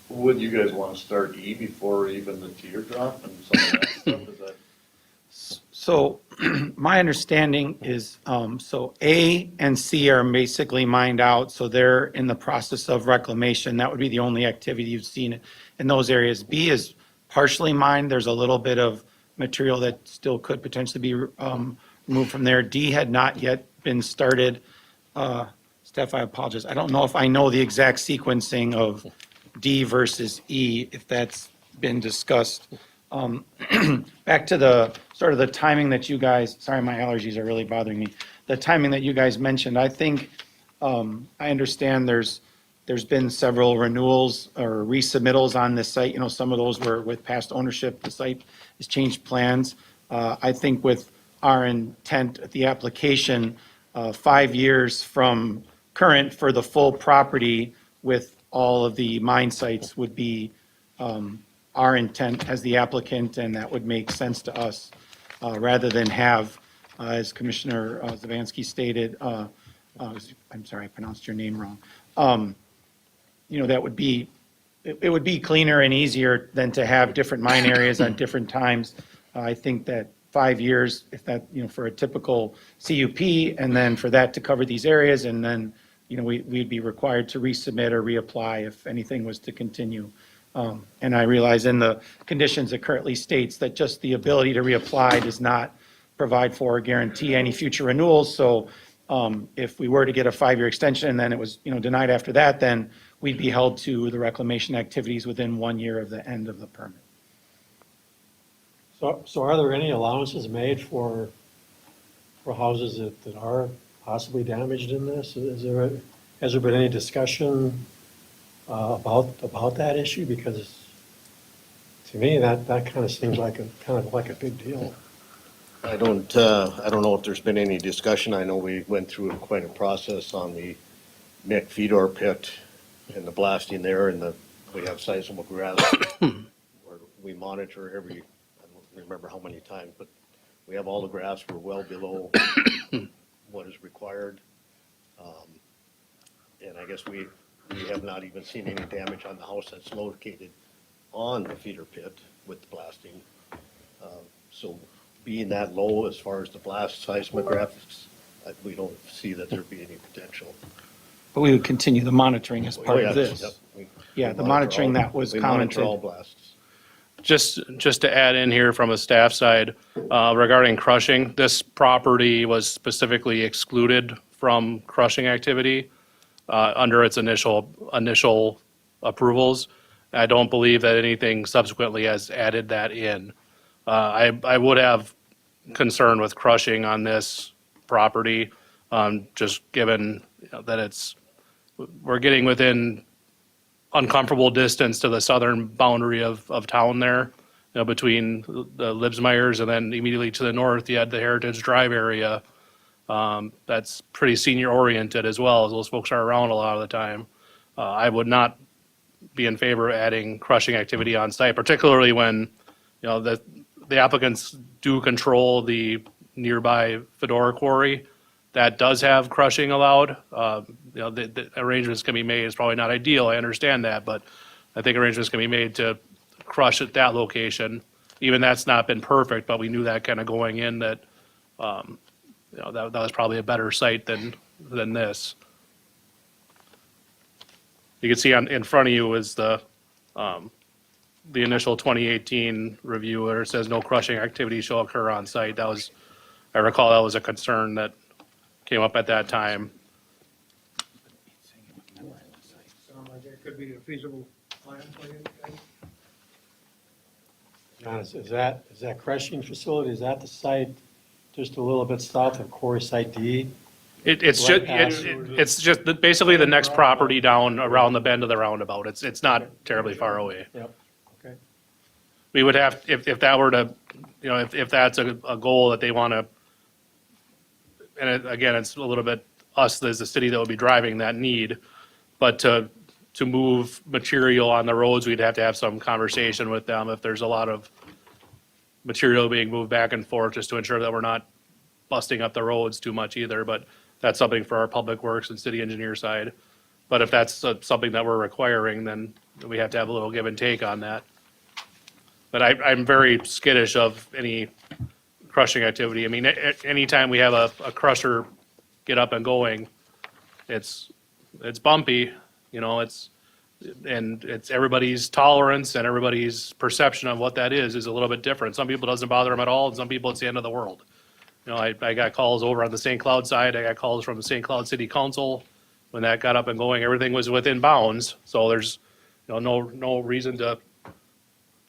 would you guys want to start E before even the teardrop and some of that stuff? Is that? So my understanding is, so A and C are basically mined out, so they're in the process of reclamation. That would be the only activity you've seen in those areas. B is partially mined. There's a little bit of material that still could potentially be removed from there. D had not yet been started. Steph, I apologize. I don't know if I know the exact sequencing of D versus E, if that's been discussed. back to the, sort of the timing that you guys, sorry, my allergies are really bothering me. The timing that you guys mentioned, I think, I understand there's been several renewals or resubmittals on this site. You know, some of those were with past ownership. The site has changed plans. I think with our intent at the application, 5 years from current for the full property with all of the mine sites would be our intent as the applicant, and that would make sense to us, rather than have, as Commissioner Zavansky stated, I'm sorry, I pronounced your name wrong. You know, that would be, it would be cleaner and easier than to have different mine areas at different times. I think that 5 years, if that, you know, for a typical CUP, and then for that to cover these areas, and then, you know, we'd be required to resubmit or reapply if anything was to continue. And I realize in the conditions it currently states that just the ability to reapply does not provide for or guarantee any future renewals. So if we were to get a 5-year extension and then it was, you know, denied after that, then we'd be held to the reclamation activities within 1 year of the end of the permit. So are there any allowances made for houses that are possibly damaged in this? Has there been any discussion about that issue? Because to me, that kind of seems like a big deal. I don't know if there's been any discussion. I know we went through quite a process on the Mick Fedor pit and the blasting there, and we have sizable grass where we monitor every, I don't remember how many times, but we have all the grass. We're well below what is required. And I guess we have not even seen any damage on the house that's located on the feeder pit with the blasting. So being that low as far as the blast seismographics, we don't see that there'd be any potential. But we would continue the monitoring as part Oh, of yeah, this. yep. We Yeah, the monitor monitoring all- that was we monitor commented. all blasts. Just to add in here from a staff side, regarding crushing, this property was specifically excluded from crushing activity under its initial approvals. I don't believe that anything subsequently has added that in. I would have concern with crushing on this property, just given that we're getting within uncomfortable distance to the southern boundary of town there, you know, between the Libsmeyers, and then immediately to the north, you had the Heritage Drive area. That's pretty senior oriented as well, as those folks are around a lot of the time. I would not be in favor of adding crushing activity on site, particularly when, you know, the applicants do control the nearby Fedora quarry that does have crushing allowed. You know, the arrangements can be made. It's probably not ideal, I understand that, but I think arrangements can be made to crush at that location. Even that's not been perfect, but we knew that kind of going in, that, you know, that was probably a better site than this. You can see in front of you is the initial 2018 review where it says no crushing activity shall occur on site. That was, I recall that was a concern that came up at that time. Sound like that could be a feasible plan for you guys? John, is that crushing facility, is that the site just a little bit south of Quarry Site D? It's Right just, past- it's just basically the next property down around the bend of the roundabout. It's not terribly far away. Yep, okay. We would have, if that were to, you know, if that's a goal that they want to, and again, it's a little bit us as the city that would be driving that need, but to move material on the roads, we'd have to have some conversation with them if there's a lot of material being moved back and forth, just to ensure that we're not busting up the roads too much either. But that's something for our public works and city engineer side. But if that's something that we're requiring, then we have to have a little give and take on that. But I'm very skittish of any crushing activity. I mean, anytime we have a crusher get up and going, it's bumpy, you know, it's everybody's tolerance and everybody's perception of what that is a little bit different. Some people it doesn't bother them at all, and some people it's the end of the world. You know, I got calls over on the St. Cloud side. I got calls from the St. Cloud City Council when that got up and going. Everything was within bounds, so there's, you know, no reason to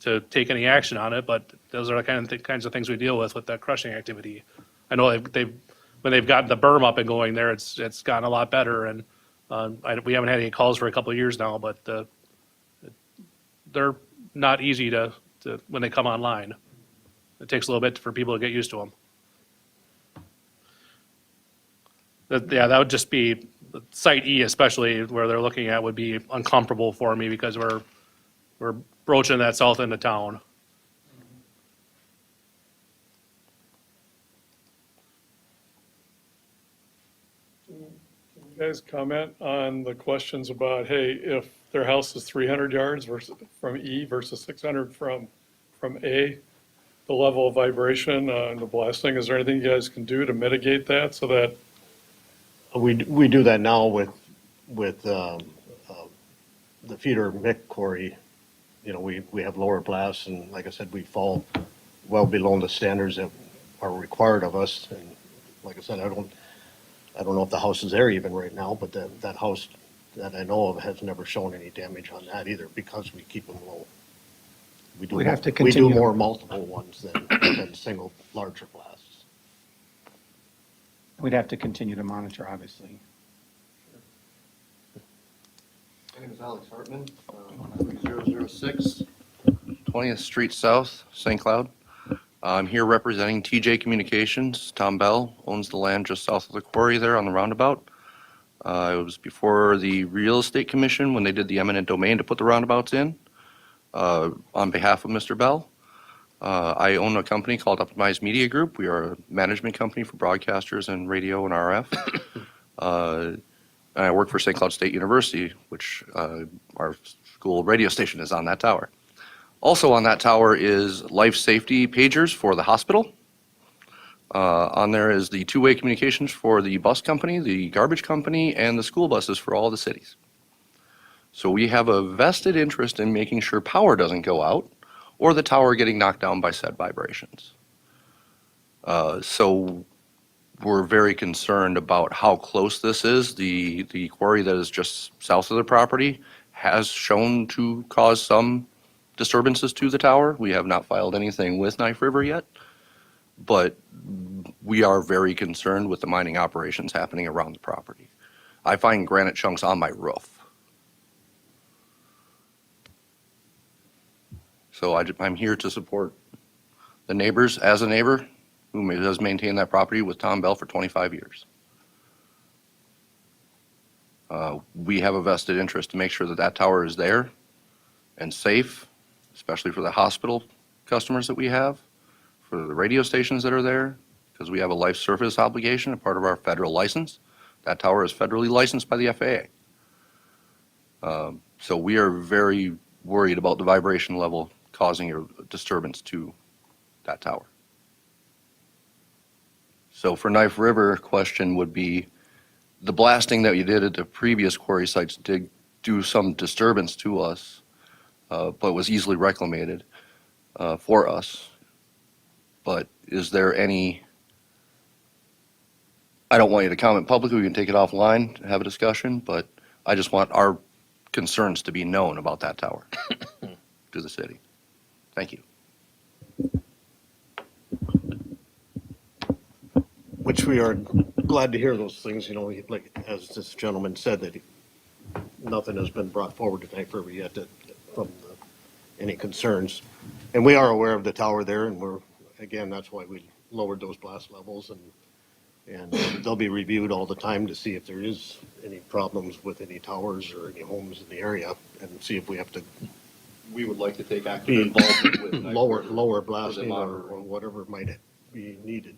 to take any action on it, but those are the kinds of things we deal with that crushing activity. I know when they've gotten the berm up and going there, it's gotten a lot better, and we haven't had any calls for a couple of years now, but they're not easy to when they come online. It takes a little bit for people to get used to them. That would just be, Site E especially, where they're looking at, would be uncomfortable for me because we're broaching that south end of town. Can you guys comment on the questions about, hey, if their house is 300 yards versus from E versus 600 from A, the level of vibration and the blasting, is there anything you guys can do to mitigate that so that? We do that now with the feeder Mick quarry. You know, we have lower blasts, and like I said, we fall well below the standards that are required of us. And like I said, I don't know if the house is there even right now, but that house that I know of has never shown any damage on that either because we keep them low. We'd have to We continue. do more multiple ones than single larger blasts. We'd have to continue to monitor, obviously. My name is Alex Hartman, 3006 20th Street South, St. Cloud. I'm here representing TJ Communications. Tom Bell owns the land just south of the quarry there on the roundabout. It was before the Real Estate Commission when they did the eminent domain to put the roundabouts in. On behalf of Mr. Bell, I own a company called Optimized Media Group. We are a management company for broadcasters and radio and RF. And I work for St. Cloud State University, which our school radio station is on that tower. Also on that tower is life safety pagers for the hospital. On there is the two-way communications for the bus company, the garbage company, and the school buses for all the cities. So we have a vested interest in making sure power doesn't go out or the tower getting knocked down by said vibrations. So we're very concerned about how close this is. The quarry that is just south of the property has shown to cause some disturbances to the tower. We have not filed anything with Knife River yet, but we are very concerned with the mining operations happening around the property. I find granite chunks on my roof. So I'm here to support the neighbors as a neighbor who has maintained that property with Tom Bell for 25 years. We have a vested interest to make sure that that tower is there and safe, especially for the hospital customers that we have, for the radio stations that are there, because we have a life service obligation, a part of our federal license. That tower is federally licensed by the FAA. So we are very worried about the vibration level causing a disturbance to that tower. So for Knife River, question would be, the blasting that you did at the previous quarry sites did do some disturbance to us, but was easily reclamated for us. But is there any, I don't want you to comment publicly, we can take it offline, have a discussion, but I just want our concerns to be known about that tower to the city. Thank you. Which we are glad to hear those things, you know, like, as this gentleman said, that nothing has been brought forward to Knife River yet from any concerns. And we are aware of the tower there, and again, that's why we lowered those blast levels, and they'll be reviewed all the time to see if there is any problems with any towers or any homes in the area, and see if we have to We would like to take active be involvement with Knife River lower for the blasting or monitoring. whatever might be needed.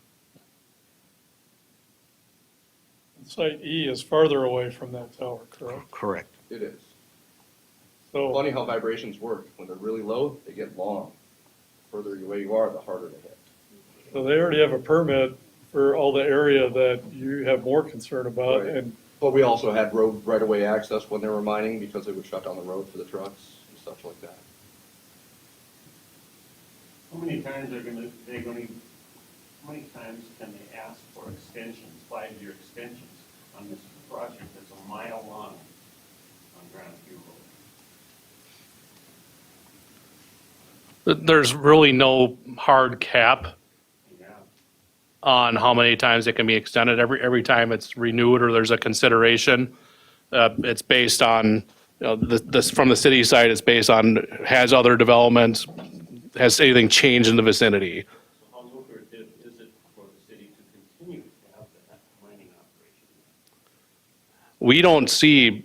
Site E is farther away from that tower, correct? Correct. It is. So, Funny how vibrations work. When they're really low, they get long. The further away you are, the harder they hit. so they already have a permit for all the area that you have more concern about, Right. and But we also had road right-of-way access when they were mining because they would shut down the road for the trucks and stuff like that. How many times how many times can they ask for extensions, 5-year extensions on this project that's a mile long on Granite View Road? There's really no hard cap Yeah. on how many times it can be extended. Every time it's renewed or there's a consideration, it's based on, you know, this, from the city side, it's based on, has other development, has anything changed in the vicinity? So how lucrative is it for the city to continue to have that mining operation? We don't see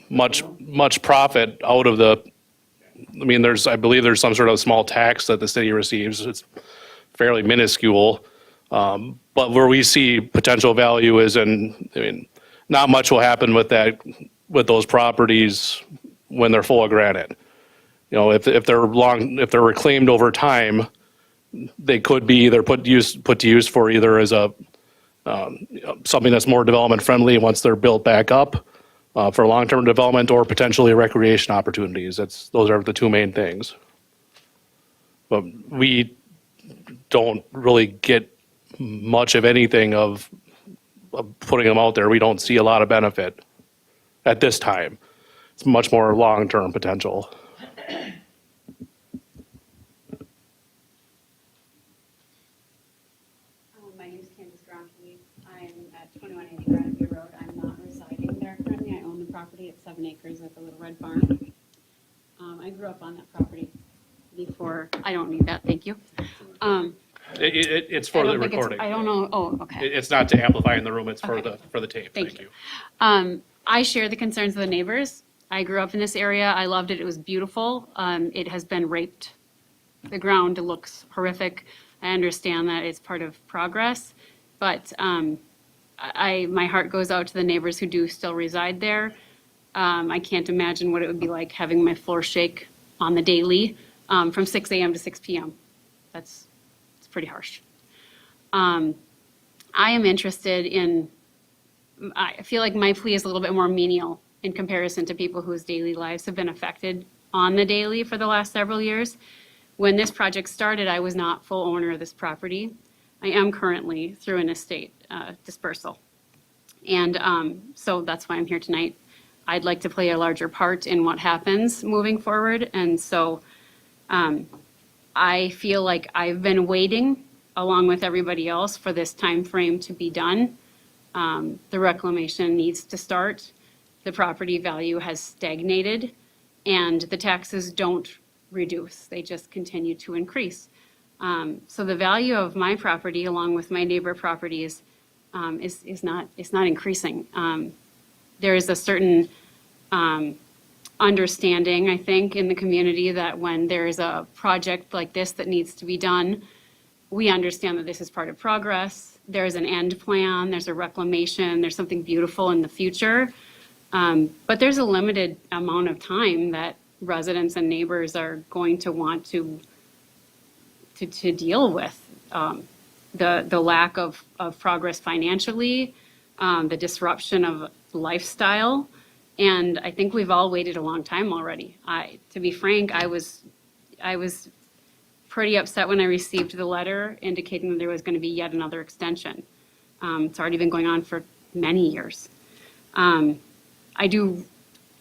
much profit out of the, I mean, I believe there's some sort of small tax that the city receives. It's fairly minuscule. But where we see potential value is in, I mean, not much will happen with that, with those properties when they're full of granite. You know, if they're reclaimed over time, they could be either put to use for either as a, something that's more development friendly once they're built back up, for long-term development, or potentially recreation opportunities. Those are the two main things. But we don't really get much of anything of putting them out there. We don't see a lot of benefit at this time. It's much more long-term potential. My name is Candace Gronke. I'm at 2180 Granite View Road. I'm not residing there currently. I own the property at 7 acres with a little red barn. I grew up on that property before. I don't need that, thank you. It's I for don't the think it's- recording. I don't know, oh, okay. It's not to amplify in the room, it's for Okay. the tape. Thank you. I share the concerns of the neighbors. I grew up in this area. I loved it. It was beautiful. It has been raped. The ground looks horrific. I understand that it's part of progress, but my heart goes out to the neighbors who do still reside there. I can't imagine what it would be like having my floor shake on the daily from 6 a.m. to 6 p.m. It's pretty harsh. I am interested in, I feel like my plea is a little bit more menial in comparison to people whose daily lives have been affected on the daily for the last several years. When this project started, I was not full owner of this property. I am currently through an estate dispersal. And so that's why I'm here tonight. I'd like to play a larger part in what happens moving forward. And so I feel like I've been waiting, along with everybody else, for this time frame to be done. The reclamation needs to start. The property value has stagnated, and the taxes don't reduce. They just continue to increase. So the value of my property, along with my neighbor properties, is not increasing. There is a certain understanding, I think, in the community that when there is a project like this that needs to be done, we understand that this is part of progress. There's an end plan, there's a reclamation, there's something beautiful in the future. But there's a limited amount of time that residents and neighbors are going to want to deal with the lack of progress financially, the disruption of lifestyle. And I think we've all waited a long time already. To be frank, I was pretty upset when I received the letter indicating that there was going to be yet another extension. It's already been going on for many years.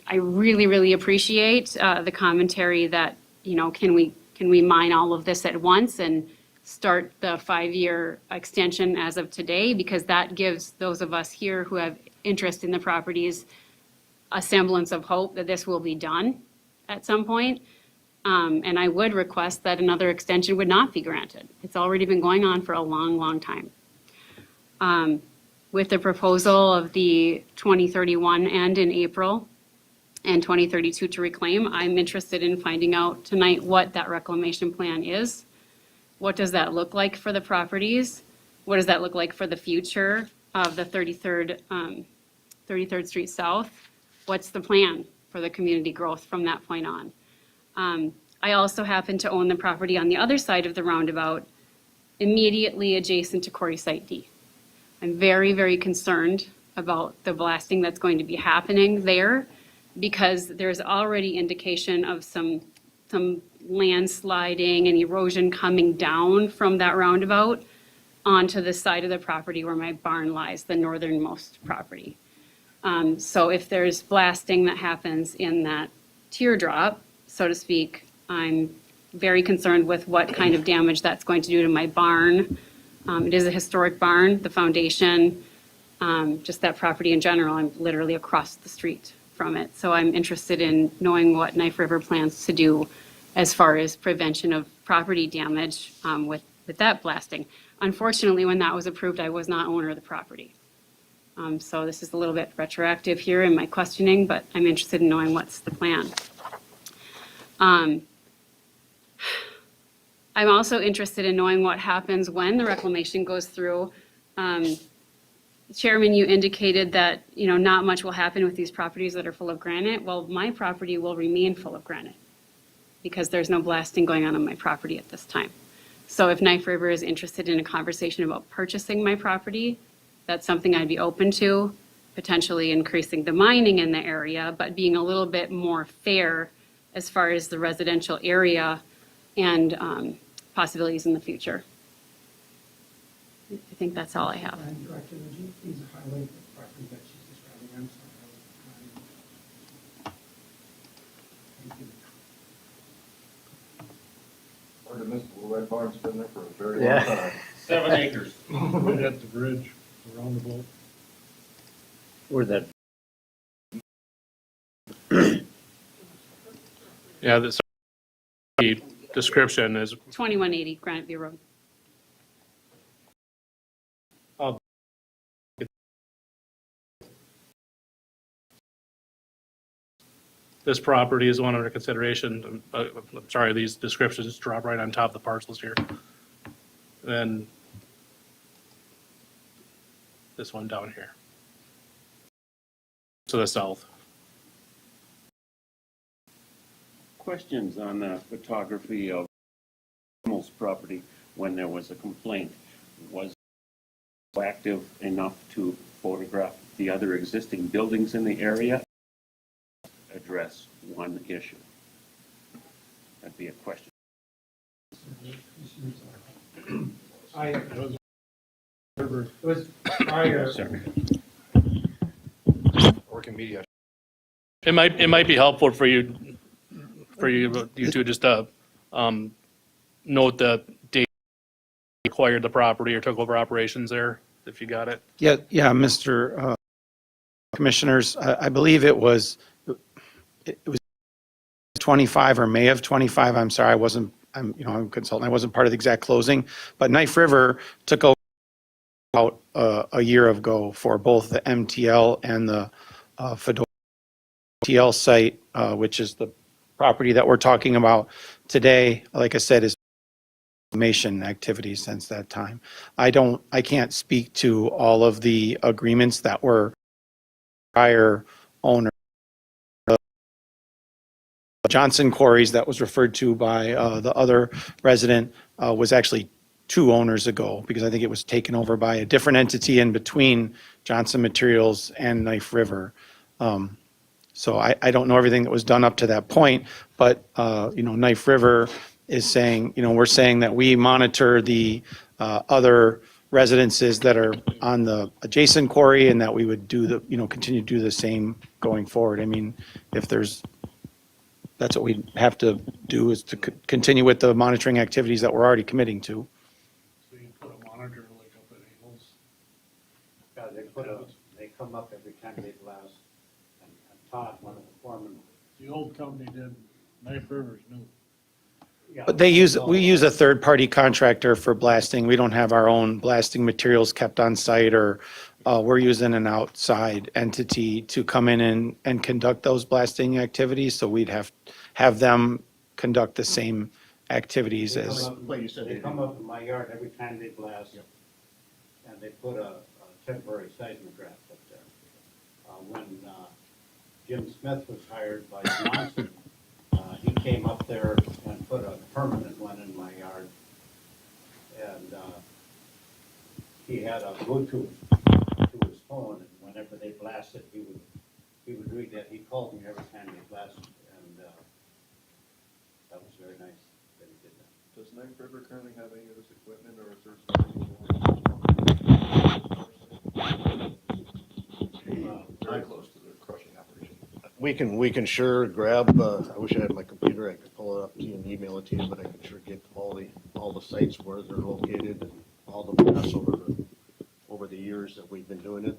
I really, really appreciate the commentary that, you know, can we mine all of this at once and start the 5-year extension as of today? Because that gives those of us here who have interest in the properties a semblance of hope that this will be done at some point. And I would request that another extension would not be granted. It's already been going on for a long, long time. With the proposal of the 2031 end in April and 2032 to reclaim, I'm interested in finding out tonight what that reclamation plan is. What does that look like for the properties? What does that look like for the future of the 33rd Street South? What's the plan for the community growth from that point on? I also happen to own the property on the other side of the roundabout, immediately adjacent to Quarry Site D. I'm very, very concerned about the blasting that's going to be happening there because there's already indication of some landsliding and erosion coming down from that roundabout onto the side of the property where my barn lies, the northernmost property. So if there's blasting that happens in that teardrop, so to speak, I'm very concerned with what kind of damage that's going to do to my barn. It is a historic barn, the foundation, just that property in general. I'm literally across the street from it. So I'm interested in knowing what Knife River plans to do as far as prevention of property damage with that blasting. Unfortunately, when that was approved, I was not owner of the property. So this is a little bit retroactive here in my questioning, but I'm interested in knowing what's the plan. I'm also interested in knowing what happens when the reclamation goes through. Chairman, you indicated that, not much will happen with these properties that are full of granite. Well, my property will remain full of granite because there's no blasting going on my property at this time. So if Knife River is interested in a conversation about purchasing my property, that's something I'd be open to, potentially increasing the mining in the area, but being a little bit more fair as far as the residential area and possibilities in the future. I think that's all I have. Director, would you please highlight the property that she's describing? I'm sorry. Thank you. Part of this little red barn's been there for a very Yeah. long time. 7 acres. Right at the bridge, around the boat. Where that, Yeah, the description is 2180 Granite View Road. this property is one under consideration. I'm sorry, these descriptions drop right on top of the parcels here. Then this one down here to the south. Questions on the photography of Hummel's property when there was a complaint? Was it active enough to photograph the other existing buildings in the area? Address one issue. That'd be a question. It was prior. Sorry. Working media. It might be helpful for you to just note the date you acquired the property or took over operations there, if you got it. Yeah, Mr. Commissioners, I believe it was 25 or May of 25. I'm sorry, I'm a consultant. I wasn't part of the exact closing, but Knife River took over about a year ago for both the MTL and the Fedora MTL site, which is the property that we're talking about today. Like I said, is reclamation activities since that time. I can't speak to all of the agreements that were prior owner. Johnson Quarries that was referred to by the other resident was actually 2 owners ago, because I think it was taken over by a different entity in between Johnson Materials and Knife River. So I don't know everything that was done up to that point, but Knife River is saying, we're saying that we monitor the other residences that are on the adjacent quarry, and that we would continue to do the same going forward. I mean, that's what we have to do, is to continue with the monitoring activities that we're already committing to. So you put a monitor like up at Eagles. Yeah, they come up every time they blast. And Todd, one of the foremen. The old company did, Knife River's new. Yeah. But we use a third-party contractor for blasting. We don't have our own blasting materials kept on site, or we're using an outside entity to come in and conduct those blasting activities. So we'd have them conduct the same activities as. Like you said, They come up in my yard every time they blast. And they put a temporary seismograph up there. When Jim Smith was hired by Johnson, he came up there and put a permanent one in my yard. And he had a Bluetooth to his phone, and whenever they blasted, he would read that. He called me every time they blasted, and that was very nice that he did that. Does Knife River currently have any of this equipment, or is there very close to the crushing operation? We can sure grab, I wish I had my computer, I could pull it up to you email it to you, but I can sure get all the sites where they're located and all the maps over the years that we've been doing it.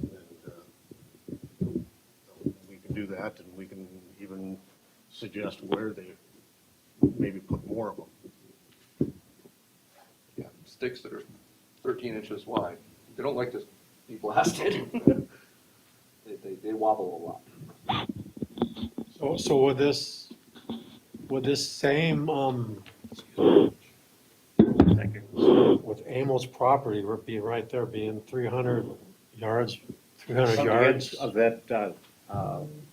And we can do that, and we can even suggest where they maybe put more of them. Yeah, sticks that are 13 inches wide, they don't like to be blasted. They wobble a lot. So would this same, with Amos property, we're being right there, being 300 yards, 300 On the yards? edge of that,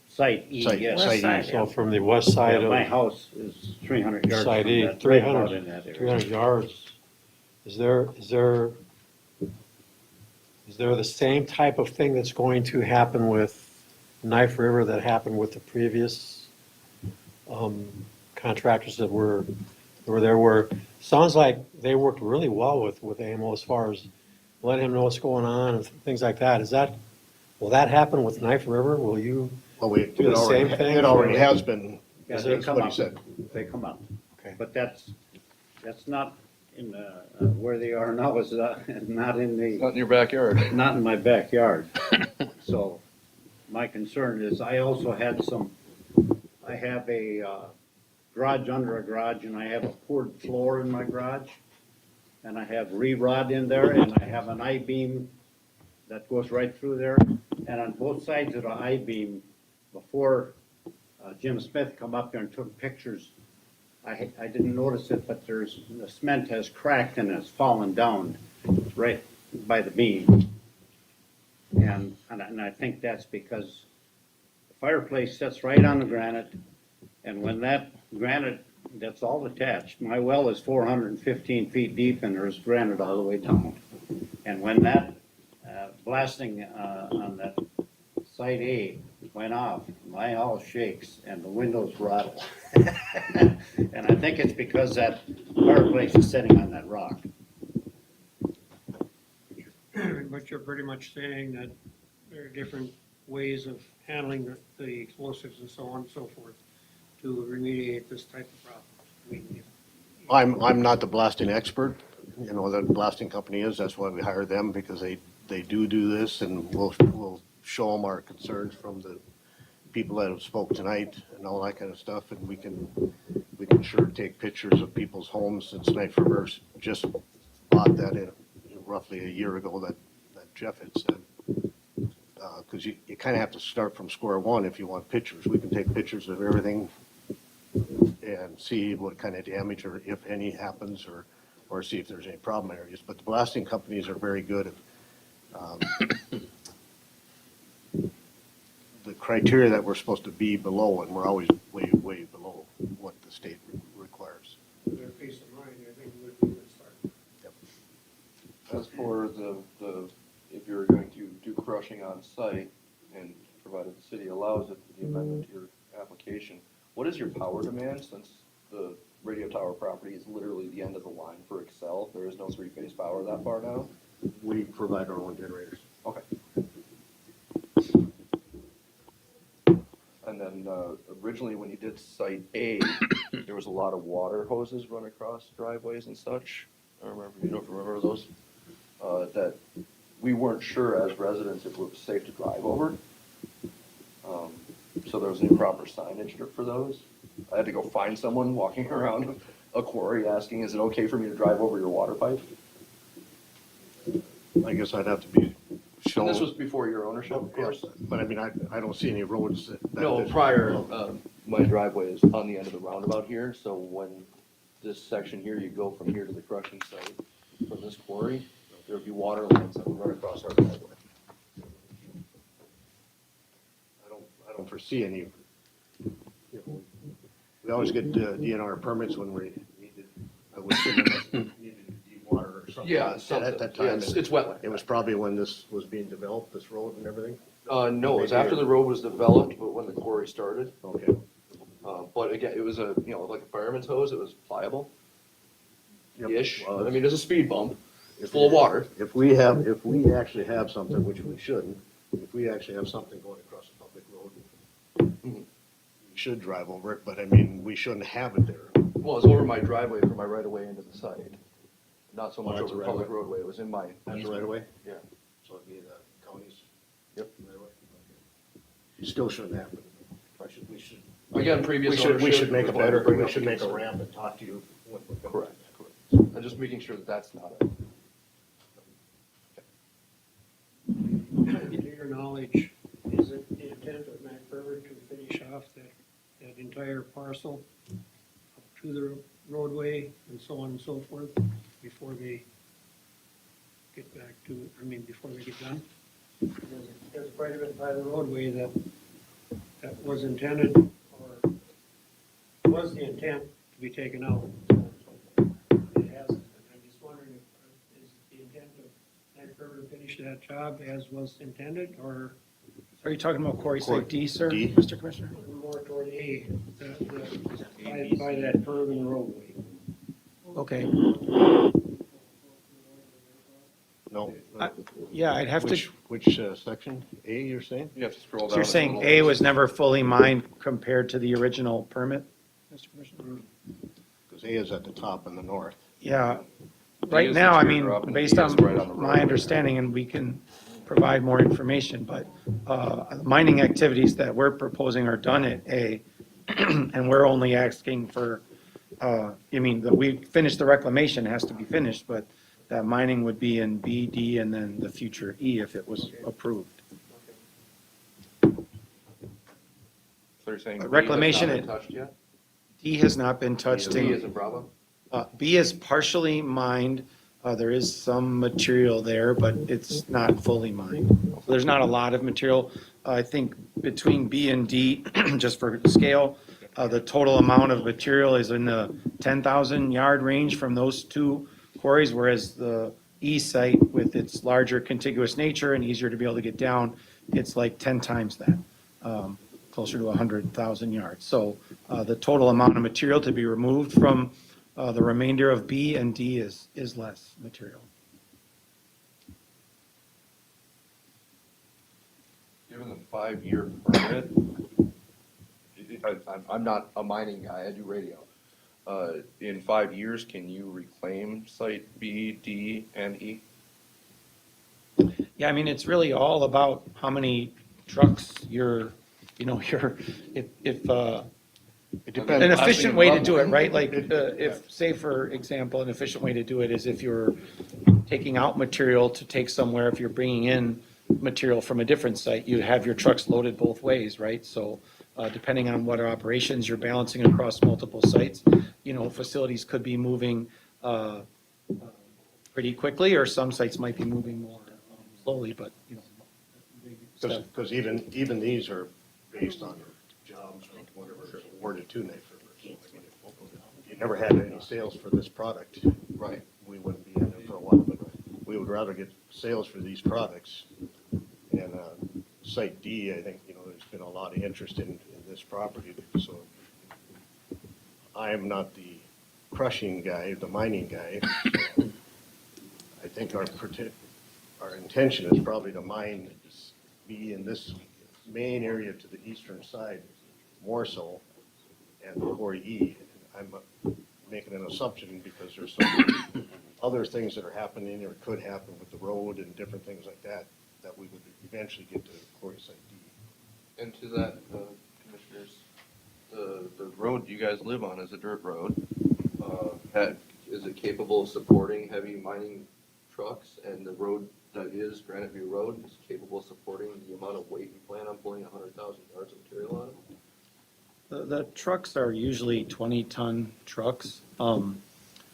site E, Site- yes. site E. So from the west side Yeah, my of house is 300 yards from side E, that, right about in 300, that area. 300 yards, is there the same type of thing that's going to happen with Knife River that happened with the previous contractors that were there? Where sounds like they worked really well with Amo as far as letting him know what's going on and things like that. Will that happen with Knife River? Will you Well, do the same thing? It already has been, Yeah, Is they it- come what he up, said. they come up. Okay. But that's not in, where they are now is, not in the. Not in your backyard. Not in my backyard. So my concern is I also had I have a garage under a garage, and I have a poured floor in my garage. And I have re-rod in there, and I have an I-beam that goes right through there. And on both sides of the I-beam, before Jim Smith come up there and took pictures, I didn't notice it, but the cement has cracked and it's fallen down right by the beam. And I think that's because the fireplace sits right on the granite, and when that granite, that's all attached. My well is 415 feet deep, and there's granite all the way down. And when that blasting on that site A went off, my house shakes and the windows rattle. And I think it's because that fireplace is sitting on that rock. But you're pretty much saying that there are different ways of handling the explosives and so on and so forth to remediate this type of problem. I mean, I'm not the blasting expert, you know, the blasting company is, that's why we hire them, because they do this, and we'll show them our concerns from the people that have spoke tonight and all that kind of stuff, and we can sure take pictures of people's homes, since Knife River just bought that in roughly a year ago that Jeff had said. Because you kind of have to start from square one if you want pictures. We can take pictures of everything and see what kind of damage, or if any, happens, or see if there's any problem areas. But the blasting companies are very good at the criteria that we're supposed to be below, and we're always way, way below what the state requires. their peace of mind, I think would be a good start. As for if you're going to do crushing on site, and provided the city allows it, the amendment to your application, what is your power demand, since the radio tower property is literally the end of the line for Excel? There is no three-phase power that far down? We provide our own generators. Okay. And then originally, when you did Site A, there was a lot of water hoses run across driveways and such. I remember, you don't remember those? That we weren't sure as residents if it was safe to drive over. So there was improper signage for those. I had to go find someone walking around a quarry asking, is it okay for me to drive over your water pipe? I guess I'd have to be shown. And this was before your ownership, of course? Yes, but I mean, I don't see any roads that. No, prior, my driveway is on the end of the roundabout here, so when this section here, you go from here to the crushing site, from this quarry, there would be water lines that would run across our driveway. I don't foresee any, you know, we always get DNR permits when we needed, I would say needed deep water or something. Yeah, At something. that Yeah, time. it's wetland. It was probably when this was being developed, this road and everything? No, it was after the road was developed, but when the quarry started. Okay. But again, it was like a fireman's hose, it was pliable. Yep. Ish. Well, I mean, there's a speed bump, it's full of water. If we actually have something, which we shouldn't, if we actually have something going across a public road, we should drive over it, but I mean, we shouldn't have it there. Well, it's over my driveway for my right of way into the site, not so much that's over a the public right-of-way? roadway, it was in my. That's easement. right away? Yeah. So it'd be the county's. Yep. Right away? Okay. You still shouldn't happen. We should. Again, previous We ownership. should make a was wanting to better, bring we up should the make a concern. ramp and talk to you when we're coming. Correct, I'm just making sure that that's not a. To your knowledge, is it the intent of Mac River to finish off that entire parcel up to the roadway and so on and so forth before they get back to, before they get done? There's quite a bit by the roadway that was intended or was the intent to be taken out. It hasn't. And I'm just wondering if, is the intent of Mac River to finish that job as was intended, or Are you talking about Quarry Site D, sir, D. Mr. Commissioner? more toward A, by that curve in the roadway? Okay, No. yeah, I'd have to, Which section? A, you're saying? You have to scroll down. so you're saying A was never fully mined compared to the original permit, Mr. Commissioner? Because A is at the top in the north. Yeah, D right is now, the I mean, teardrop, and based D on is right on the my roadway. understanding, and we can provide more information, but mining activities that we're proposing are done at A, and we're only asking for, we finished the reclamation, has to be finished, but that mining would be in B, D, and then the future E if it was approved. So you're saying B has Reclamation not been it- touched yet? D has not been touched B in. is in Bravo? B is partially mined. There is some material there, but it's not fully mined. So there's not a lot of material. I think between B and D, just for scale, the total amount of material is in the 10,000 yard range from those two quarries, whereas the E site, with its larger contiguous nature and easier to be able to get down, it's like 10 times that, closer to 100,000 yards. So the total amount of material to be removed from the remainder of B and D is less material. Given the 5-year permit, I'm not a mining guy, I do radio. In 5 years, can you reclaim site B, D, and E? Yeah, I mean, it's really all about how many trucks if It depends. an efficient way to do it, right? Like, if, say, for example, an efficient way to do it is if you're taking out material to take somewhere, if you're bringing in material from a different site, you have your trucks loaded both ways, right? So, depending on what operations you're balancing across multiple sites, facilities could be moving, pretty quickly, or some sites might be moving more slowly, but, Because even these are based on jobs or whatever awarded to Knife River. So, I mean, if you never had any sales for this product, right, we wouldn't be in it for a while, but we would rather get sales for these products. And Site D, I think, there's been a lot of interest in this property, so I am not the crushing guy, the mining guy. I think our intention is probably to mine B in this main area to the eastern side more so, and Quarry E. I'm making an assumption because there's some other things that are happening or could happen with the road and different things like that, that we would eventually get to Quarry Site D. And to that, Commissioners, the road you guys live on is a dirt road. Is it capable of supporting heavy mining trucks? And the road that is Granite View Road is capable of supporting the amount of weight you plan on pulling 100,000 yards of material on it? the trucks are usually 20-ton trucks.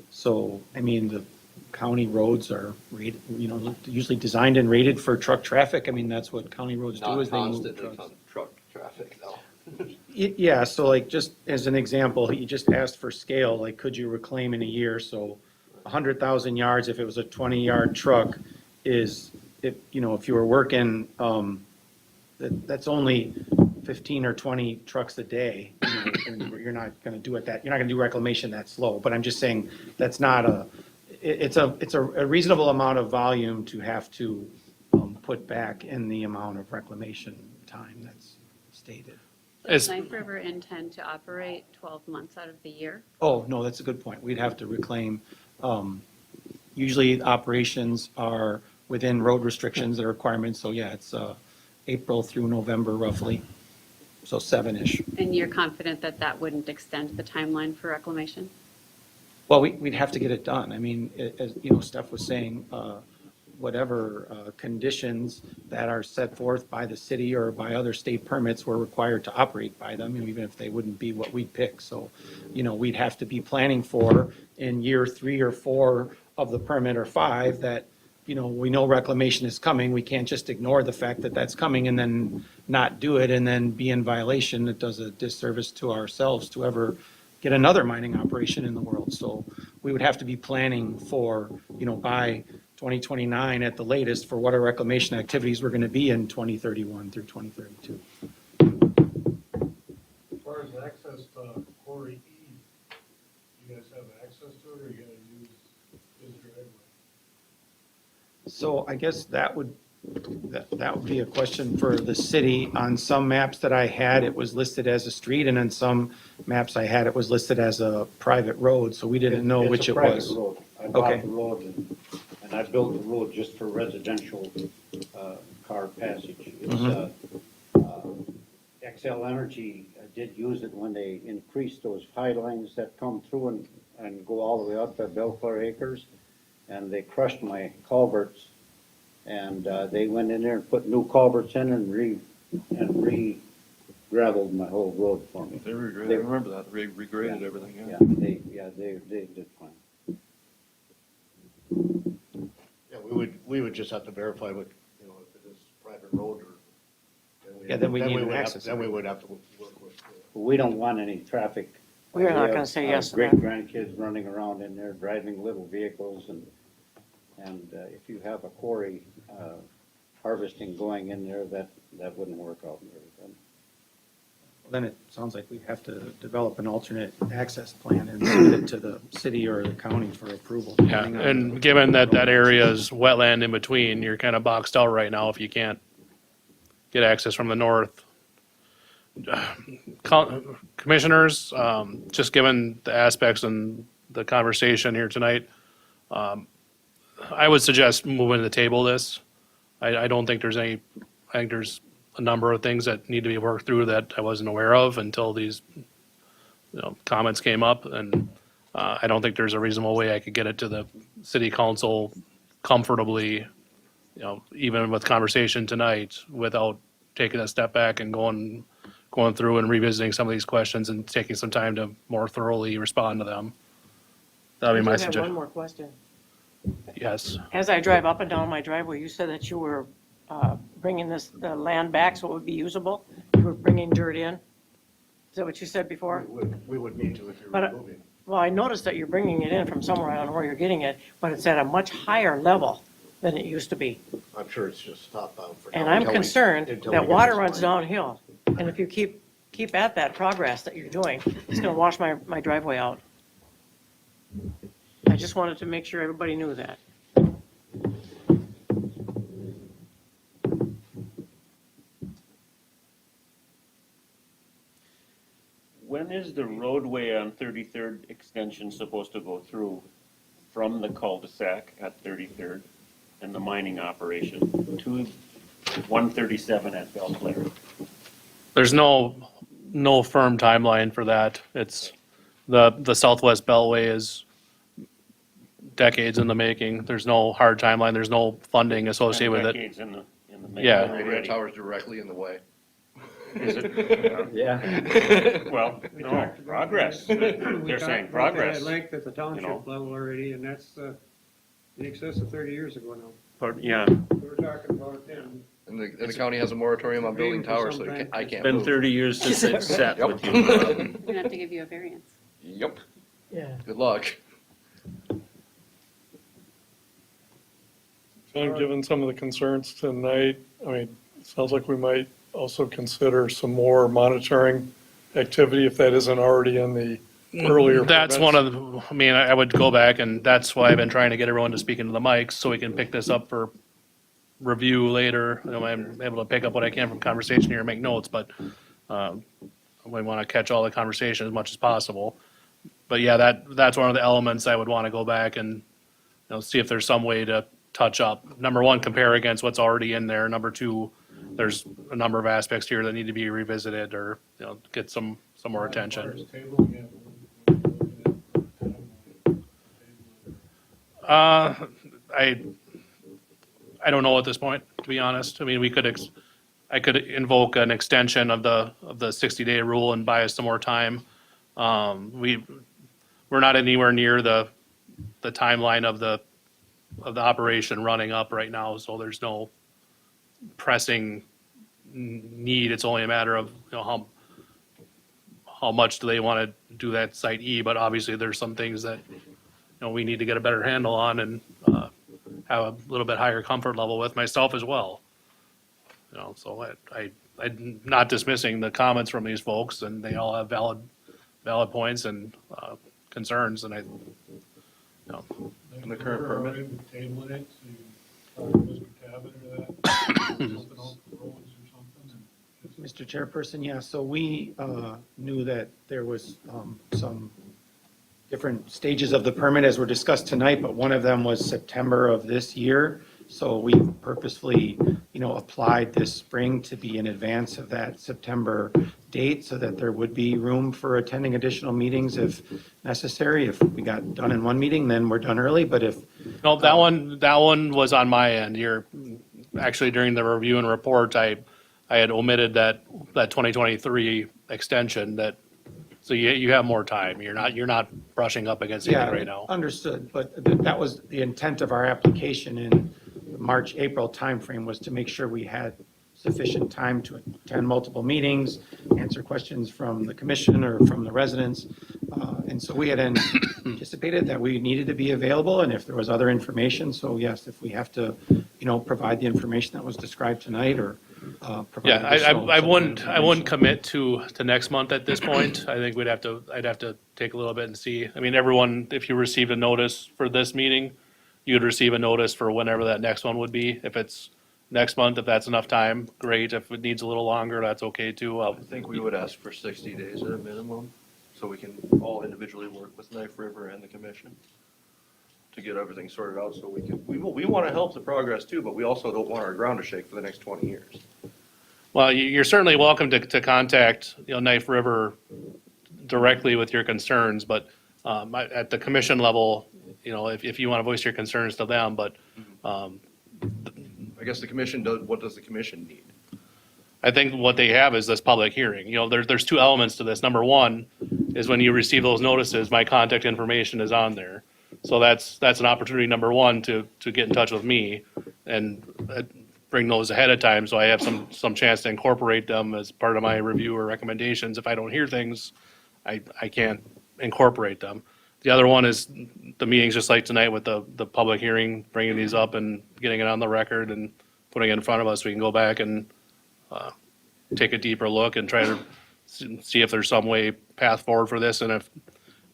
So, I mean, the county roads are rated, usually designed and rated for truck traffic. I mean, that's what county roads do, Not is they move constantly trucks. truck traffic, though. Yeah, so like, just as an example, you just asked for scale, like, could you reclaim in a year? So 100,000 yards, if it was a 20-yard truck, is, if you were working, that's only 15 or 20 trucks a day. And you're not gonna do it you're not gonna do reclamation that slow. But I'm just saying, that's not it's a reasonable amount of volume to have to put back in the amount of reclamation time that's stated. Does It's, Knife River intend to operate 12 months out of the year? Oh, no, that's a good point. We'd have to reclaim. Usually operations are within road restrictions, the requirements, so yeah, it's April through November roughly, so 7-ish. And you're confident that that wouldn't extend the timeline for reclamation? Well, we'd have to get it done. I mean, as, you know, Steph was saying, whatever conditions that are set forth by the city or by other state permits, we're required to operate by them, and even if they wouldn't be what we'd pick. So, you know, we'd have to be planning for in year 3 or 4 of the permit or 5 that, you know, we know reclamation is coming. We can't just ignore the fact that that's coming and then not do it and then be in violation. It does a disservice to ourselves to ever get another mining operation in the world. So we would have to be planning for, you know, by 2029 at the latest for what our reclamation activities were going to be in 2031 through 2032. As far as access to Quarry E, you guys have access to it, or are you gonna use his driveway? So I guess that would be a question for the city. On some maps that I had, it was listed as a street, and on some maps I had, it was listed as a private road, so we didn't know which it was. It's a private road. I Okay. bought the road and I built the road just for residential car passage. It's, XL Energy did use it when they increased those high lines that come through and go all the way up to Belclair Acres. And they crushed my culverts. And they went in there and put new culverts in and re-gravelled my whole road for me. They regraded, I remember that, they regraded everything, yeah. They did fine. Yeah, we would just have to verify what, you know, if it is private road or. Yeah, then we need would an have- access Then we would have to work with. We don't want any traffic. We are not have gonna say yes to Great that. grandkids running around in there, driving little vehicles, and if you have a quarry harvesting going in there, that wouldn't work out very good. Then it sounds like we have to develop an alternate access plan and submit it to the city or the county for approval. yeah, depending on- and given that that area is wetland in between, you're kind of boxed out right now if you can't get access from the north. Commissioners, just given the aspects and the conversation here tonight, I would suggest moving to table this. I don't think there's any, I think there's a number of things that need to be worked through that I wasn't aware of until these, you know, comments came up. And I don't think there's a reasonable way I could get it to the city council comfortably, you know, even with conversation tonight, without taking a step back and going through and revisiting some of these questions and taking some time to more thoroughly respond to them. That'd be my I do have one suggestion. more question. Yes. As I drive up and down my driveway, you said that you were bringing the land back so it would be usable? You were bringing dirt in? Is that what you said before? We would need to if you're But, removing. well, I noticed that you're bringing it in from somewhere, I don't know where you're getting it, but it's at a much higher level than it used to be. I'm sure it's just top-bound for now. And I'm until we- concerned until we that get water this runs line. downhill. And if you keep at that progress that you're doing, it's gonna wash my driveway out. I just wanted to make sure everybody knew that. When is the roadway on 33rd extension supposed to go through from the cul-de-sac at 33rd and the mining operation to 137 at Belclair? There's no firm timeline for that. It's, the Southwest Beltway is decades in the making. There's no hard timeline. There's no funding associated with it. Decades in the making Yeah. Radio already. tower's directly in the way. Is it? Yeah. Well, We no, talked about progress. that. They're We saying talked about that progress. At length at the know. township level already, and that's in excess of 30 years ago now. But, yeah, We were talking about it then. And the county has a moratorium on building towers, so I can't been move. 30 years since they've sat Yep. with you. We're gonna have to give you a variance. Yep, Yeah. good luck. John, given some of the concerns tonight, I mean, it sounds like we might also consider some more monitoring activity if that isn't already in the earlier. That's permits. one of the, I mean, I would go back and that's why I've been trying to get everyone to speak into the mics so we can pick this up for review later. You know, I'm able to pick up what I can from conversation here and make notes, but We want to catch all the conversation as much as possible. But yeah, that's one of the elements I would want to go back and, see if there's some way to touch up. Number one, compare against what's already in there. Number two, there's a number of aspects here that need to be revisited or, get some more attention. I don't know at this point, to be honest. I mean, I could invoke an extension of the 60-day rule and buy us some more time. We're not anywhere near the timeline of the operation running up right now, so there's no pressing need. It's only a matter of, how much do they want to do that site E, but obviously there's some things that, we need to get a better handle on and have a little bit higher comfort level with myself as well. So I'm not dismissing the comments from these folks, and they all have valid points and concerns, and And the current permit? Tabling it, so you talk to Mr. Cabot or that, open up the roads or something, and Mr. Chairperson, yeah, so we knew that there was some different stages of the permit as were discussed tonight, but one of them was September of this year. So we purposefully, applied this spring to be in advance of that September date so that there would be room for attending additional meetings if necessary. If we got done in one meeting, then we're done early, but if, no, that one was on my end. Actually, during the review and report, I had omitted that 2023 extension so you have more time. You're not brushing up against anything right now. understood, but that was the intent of our application in the March, April timeframe was to make sure we had sufficient time to attend multiple meetings, answer questions from the commission or from the residents. And so we had anticipated that we needed to be available and if there was other information. So yes, if we have to, provide the information that was described tonight or provide Yeah, additional I supplemental wouldn't commit to next month at this point. I think I'd have to take a little bit and see. I mean, everyone, if you received a notice for this meeting, you'd receive a notice for whenever that next one would be. If it's next month, if that's enough time, great. If it needs a little longer, that's okay too. I think we would ask for 60 days at a minimum, so we can all individually work with Knife River and the commission to get everything sorted out, so we want to help the progress too, but we also don't want our ground to shake for the next 20 years. Well, you're certainly welcome to contact, Knife River directly with your concerns, but at the commission level, if you want to voice your concerns to them, but I guess the commission what does the commission need? I think what they have is this public hearing. There's two elements to this. Number one is when you receive those notices, my contact information is on there. So that's an opportunity, number one, to get in touch with me and bring those ahead of time so I have some chance to incorporate them as part of my review or recommendations. If I don't hear things, I can't incorporate them. The other one is the meetings just like tonight with the public hearing, bringing these up and getting it on the record and putting it in front of us. We can go back and take a deeper look and try to see if there's some way path forward for this. And if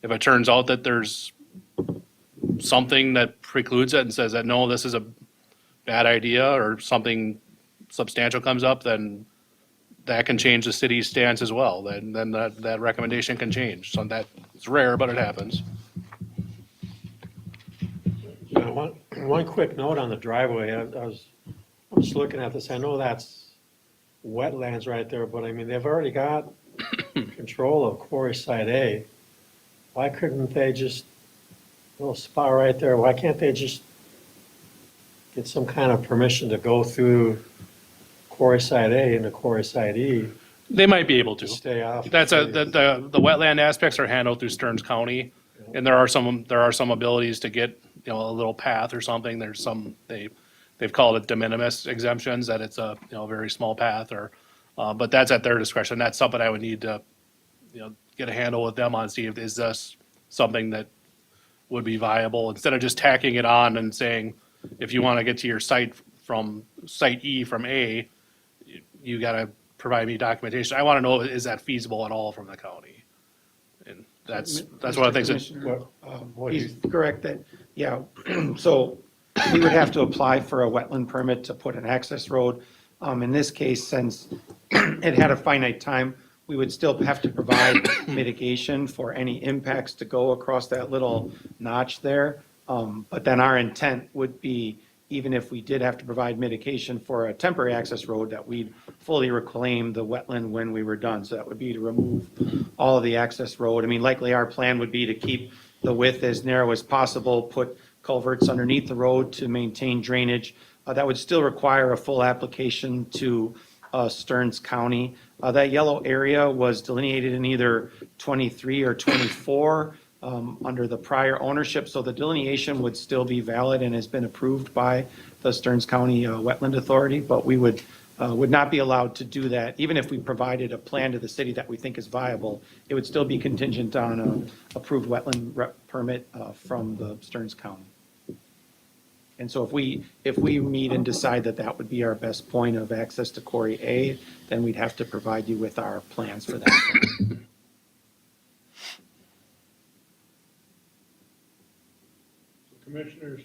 it turns out that there's something that precludes it and says that, no, this is a bad idea or something substantial comes up, then that can change the city's stance as well. Then that recommendation can change. So it's rare, but it happens. One quick note on the driveway. I'm just looking at this. I know that's wetlands right there, but I mean, they've already got control of Quarry Site A. Why couldn't they just, little spot right there, why can't they just get some kind of permission to go through Quarry Site A into Quarry Site E? They might be able to. Stay off. The wetland aspects are handled through Stearns County, and there are some abilities to get, a little path or something. There's some, they've called it de minimis exemptions, that it's a, very small path but that's at their discretion. That's something I would need to, get a handle with them on, see if is this something that would be viable, instead of just tacking it on and saying, if you want to get to your site from site E from A, you got to provide me documentation. I want to know, is that feasible at all from the county? And that's one of the things that. He's correct that, yeah, so we would have to apply for a wetland permit to put an access road. In this case, since it had a finite time, we would still have to provide mitigation for any impacts to go across that little notch there. But then our intent would be, even if we did have to provide mitigation for a temporary access road, that we'd fully reclaim the wetland when we were done. So that would be to remove all of the access road. I mean, likely our plan would be to keep the width as narrow as possible, put culverts underneath the road to maintain drainage. That would still require a full application to Stearns County. That yellow area was delineated in either 23 or 24 under the prior ownership, so the delineation would still be valid and has been approved by the Stearns County Wetland Authority, but we would not be allowed to do that. Even if we provided a plan to the city that we think is viable, it would still be contingent on an approved wetland permit from the Stearns County. And so if we meet and decide that that would be our best point of access to Quarry A, then we'd have to provide you with our plans for that. So commissioners,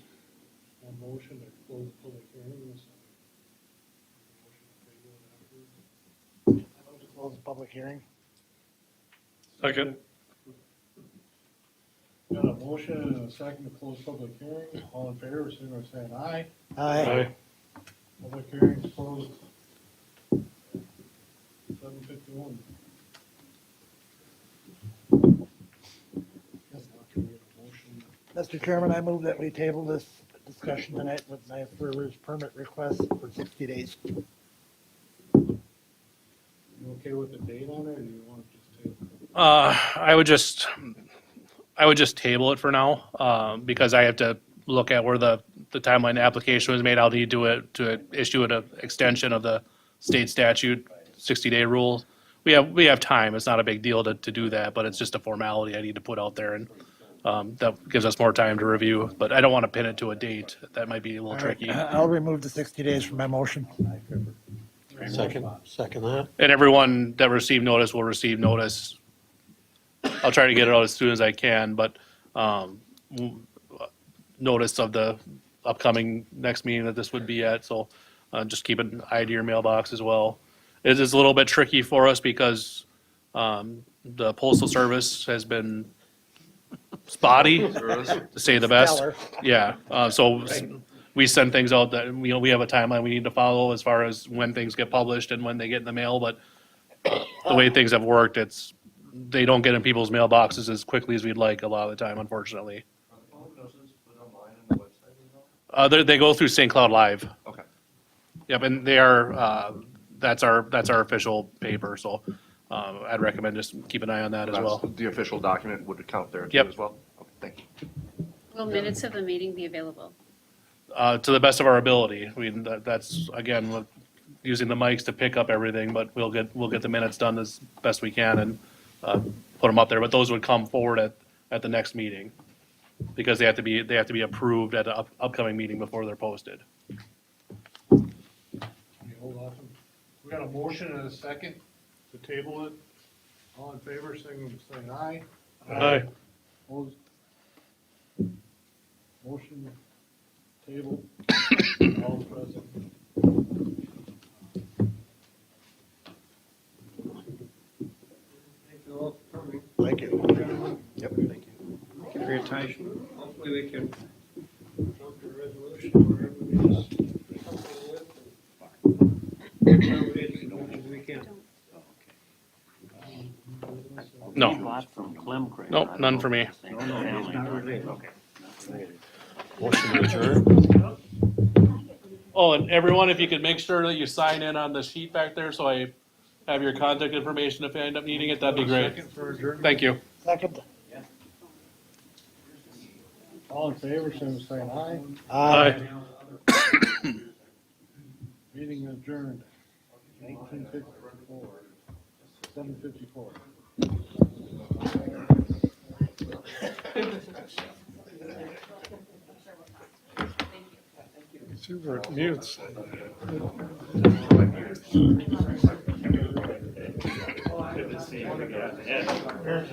a motion to close the public hearing. I move to close the public hearing. Second. Got a motion and a second to close public hearing. All in favor, signify by saying aye. Aye. Public hearing is closed. 7:51. Mr. Chairman, I move that we table this discussion tonight with Knife River's permit request for 60 days. You okay with the date on it, or do you want to just table it? I would just table it for now, because I have to look at where the timeline application was made. I'll need to issue an extension of the state statute 60-day rule. We have time. It's not a big deal to do that, but it's just a formality I need to put out there, and that gives us more time to review. But I don't want to pin it to a date. That might be a little tricky. I'll remove the 60 days from my motion. Second that. And everyone that received notice will receive notice. I'll try to get it out as soon as I can, but notice of the upcoming next meeting that this would be at, so just keep an eye to your mailbox as well. It is a little bit tricky for us because the Postal Service has been spotty, to say the best. Stellar. Yeah, so we send things out that, we have a timeline we need to follow as far as when things get published and when they get in the mail, but the way things have worked, they don't get in people's mailboxes as quickly as we'd like a lot of the time, unfortunately. They go through St. Cloud Live. Okay. Yep, and they are, that's our official paper, so I'd recommend just keep an eye on that as well. The official document would count there too Yep. as well? Okay, thank you. Will minutes of the meeting be available? To the best of our ability. I mean, that's, again, with using the mics to pick up everything, but we'll get the minutes done as best we can and put them up there. But those would come forward at the next meeting, because they have to be approved at an upcoming meeting before they're posted. Okay, hold on. We got a motion and a second to table it. All in favor, signify by saying aye. Aye. Opposed? Motion table. All present. Thank you all for coming. Thank you. Yep, thank you. Thank you for your time. Hopefully we can come to a resolution where everybody's comfortable with and accommodate as much as we can. No, Lot from Clem Creek. nope, none for me. No, it's not related. Okay. Motion adjourned. Oh, and everyone, if you could make sure that you sign in on the sheet back there, so I have your contact information if I end up needing it, that'd be great. Second for adjournment. Thank you. Second. All in favor, signify by saying aye. Aye. Meeting adjourned. 1954. 7:54. Super mutes.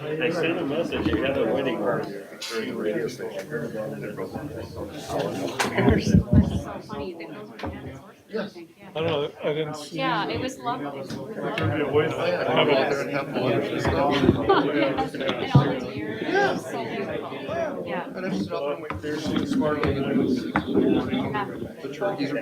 They sent a message, you had a wedding during the radio station. It's so funny, that those were I think, yeah. I don't know, I didn't see. Yeah, it was lovely. It was lovely. There'd be a way to have it. And all the deer, it was so beautiful. Yeah. They're seeing smarter than I was. Yeah. The turkeys are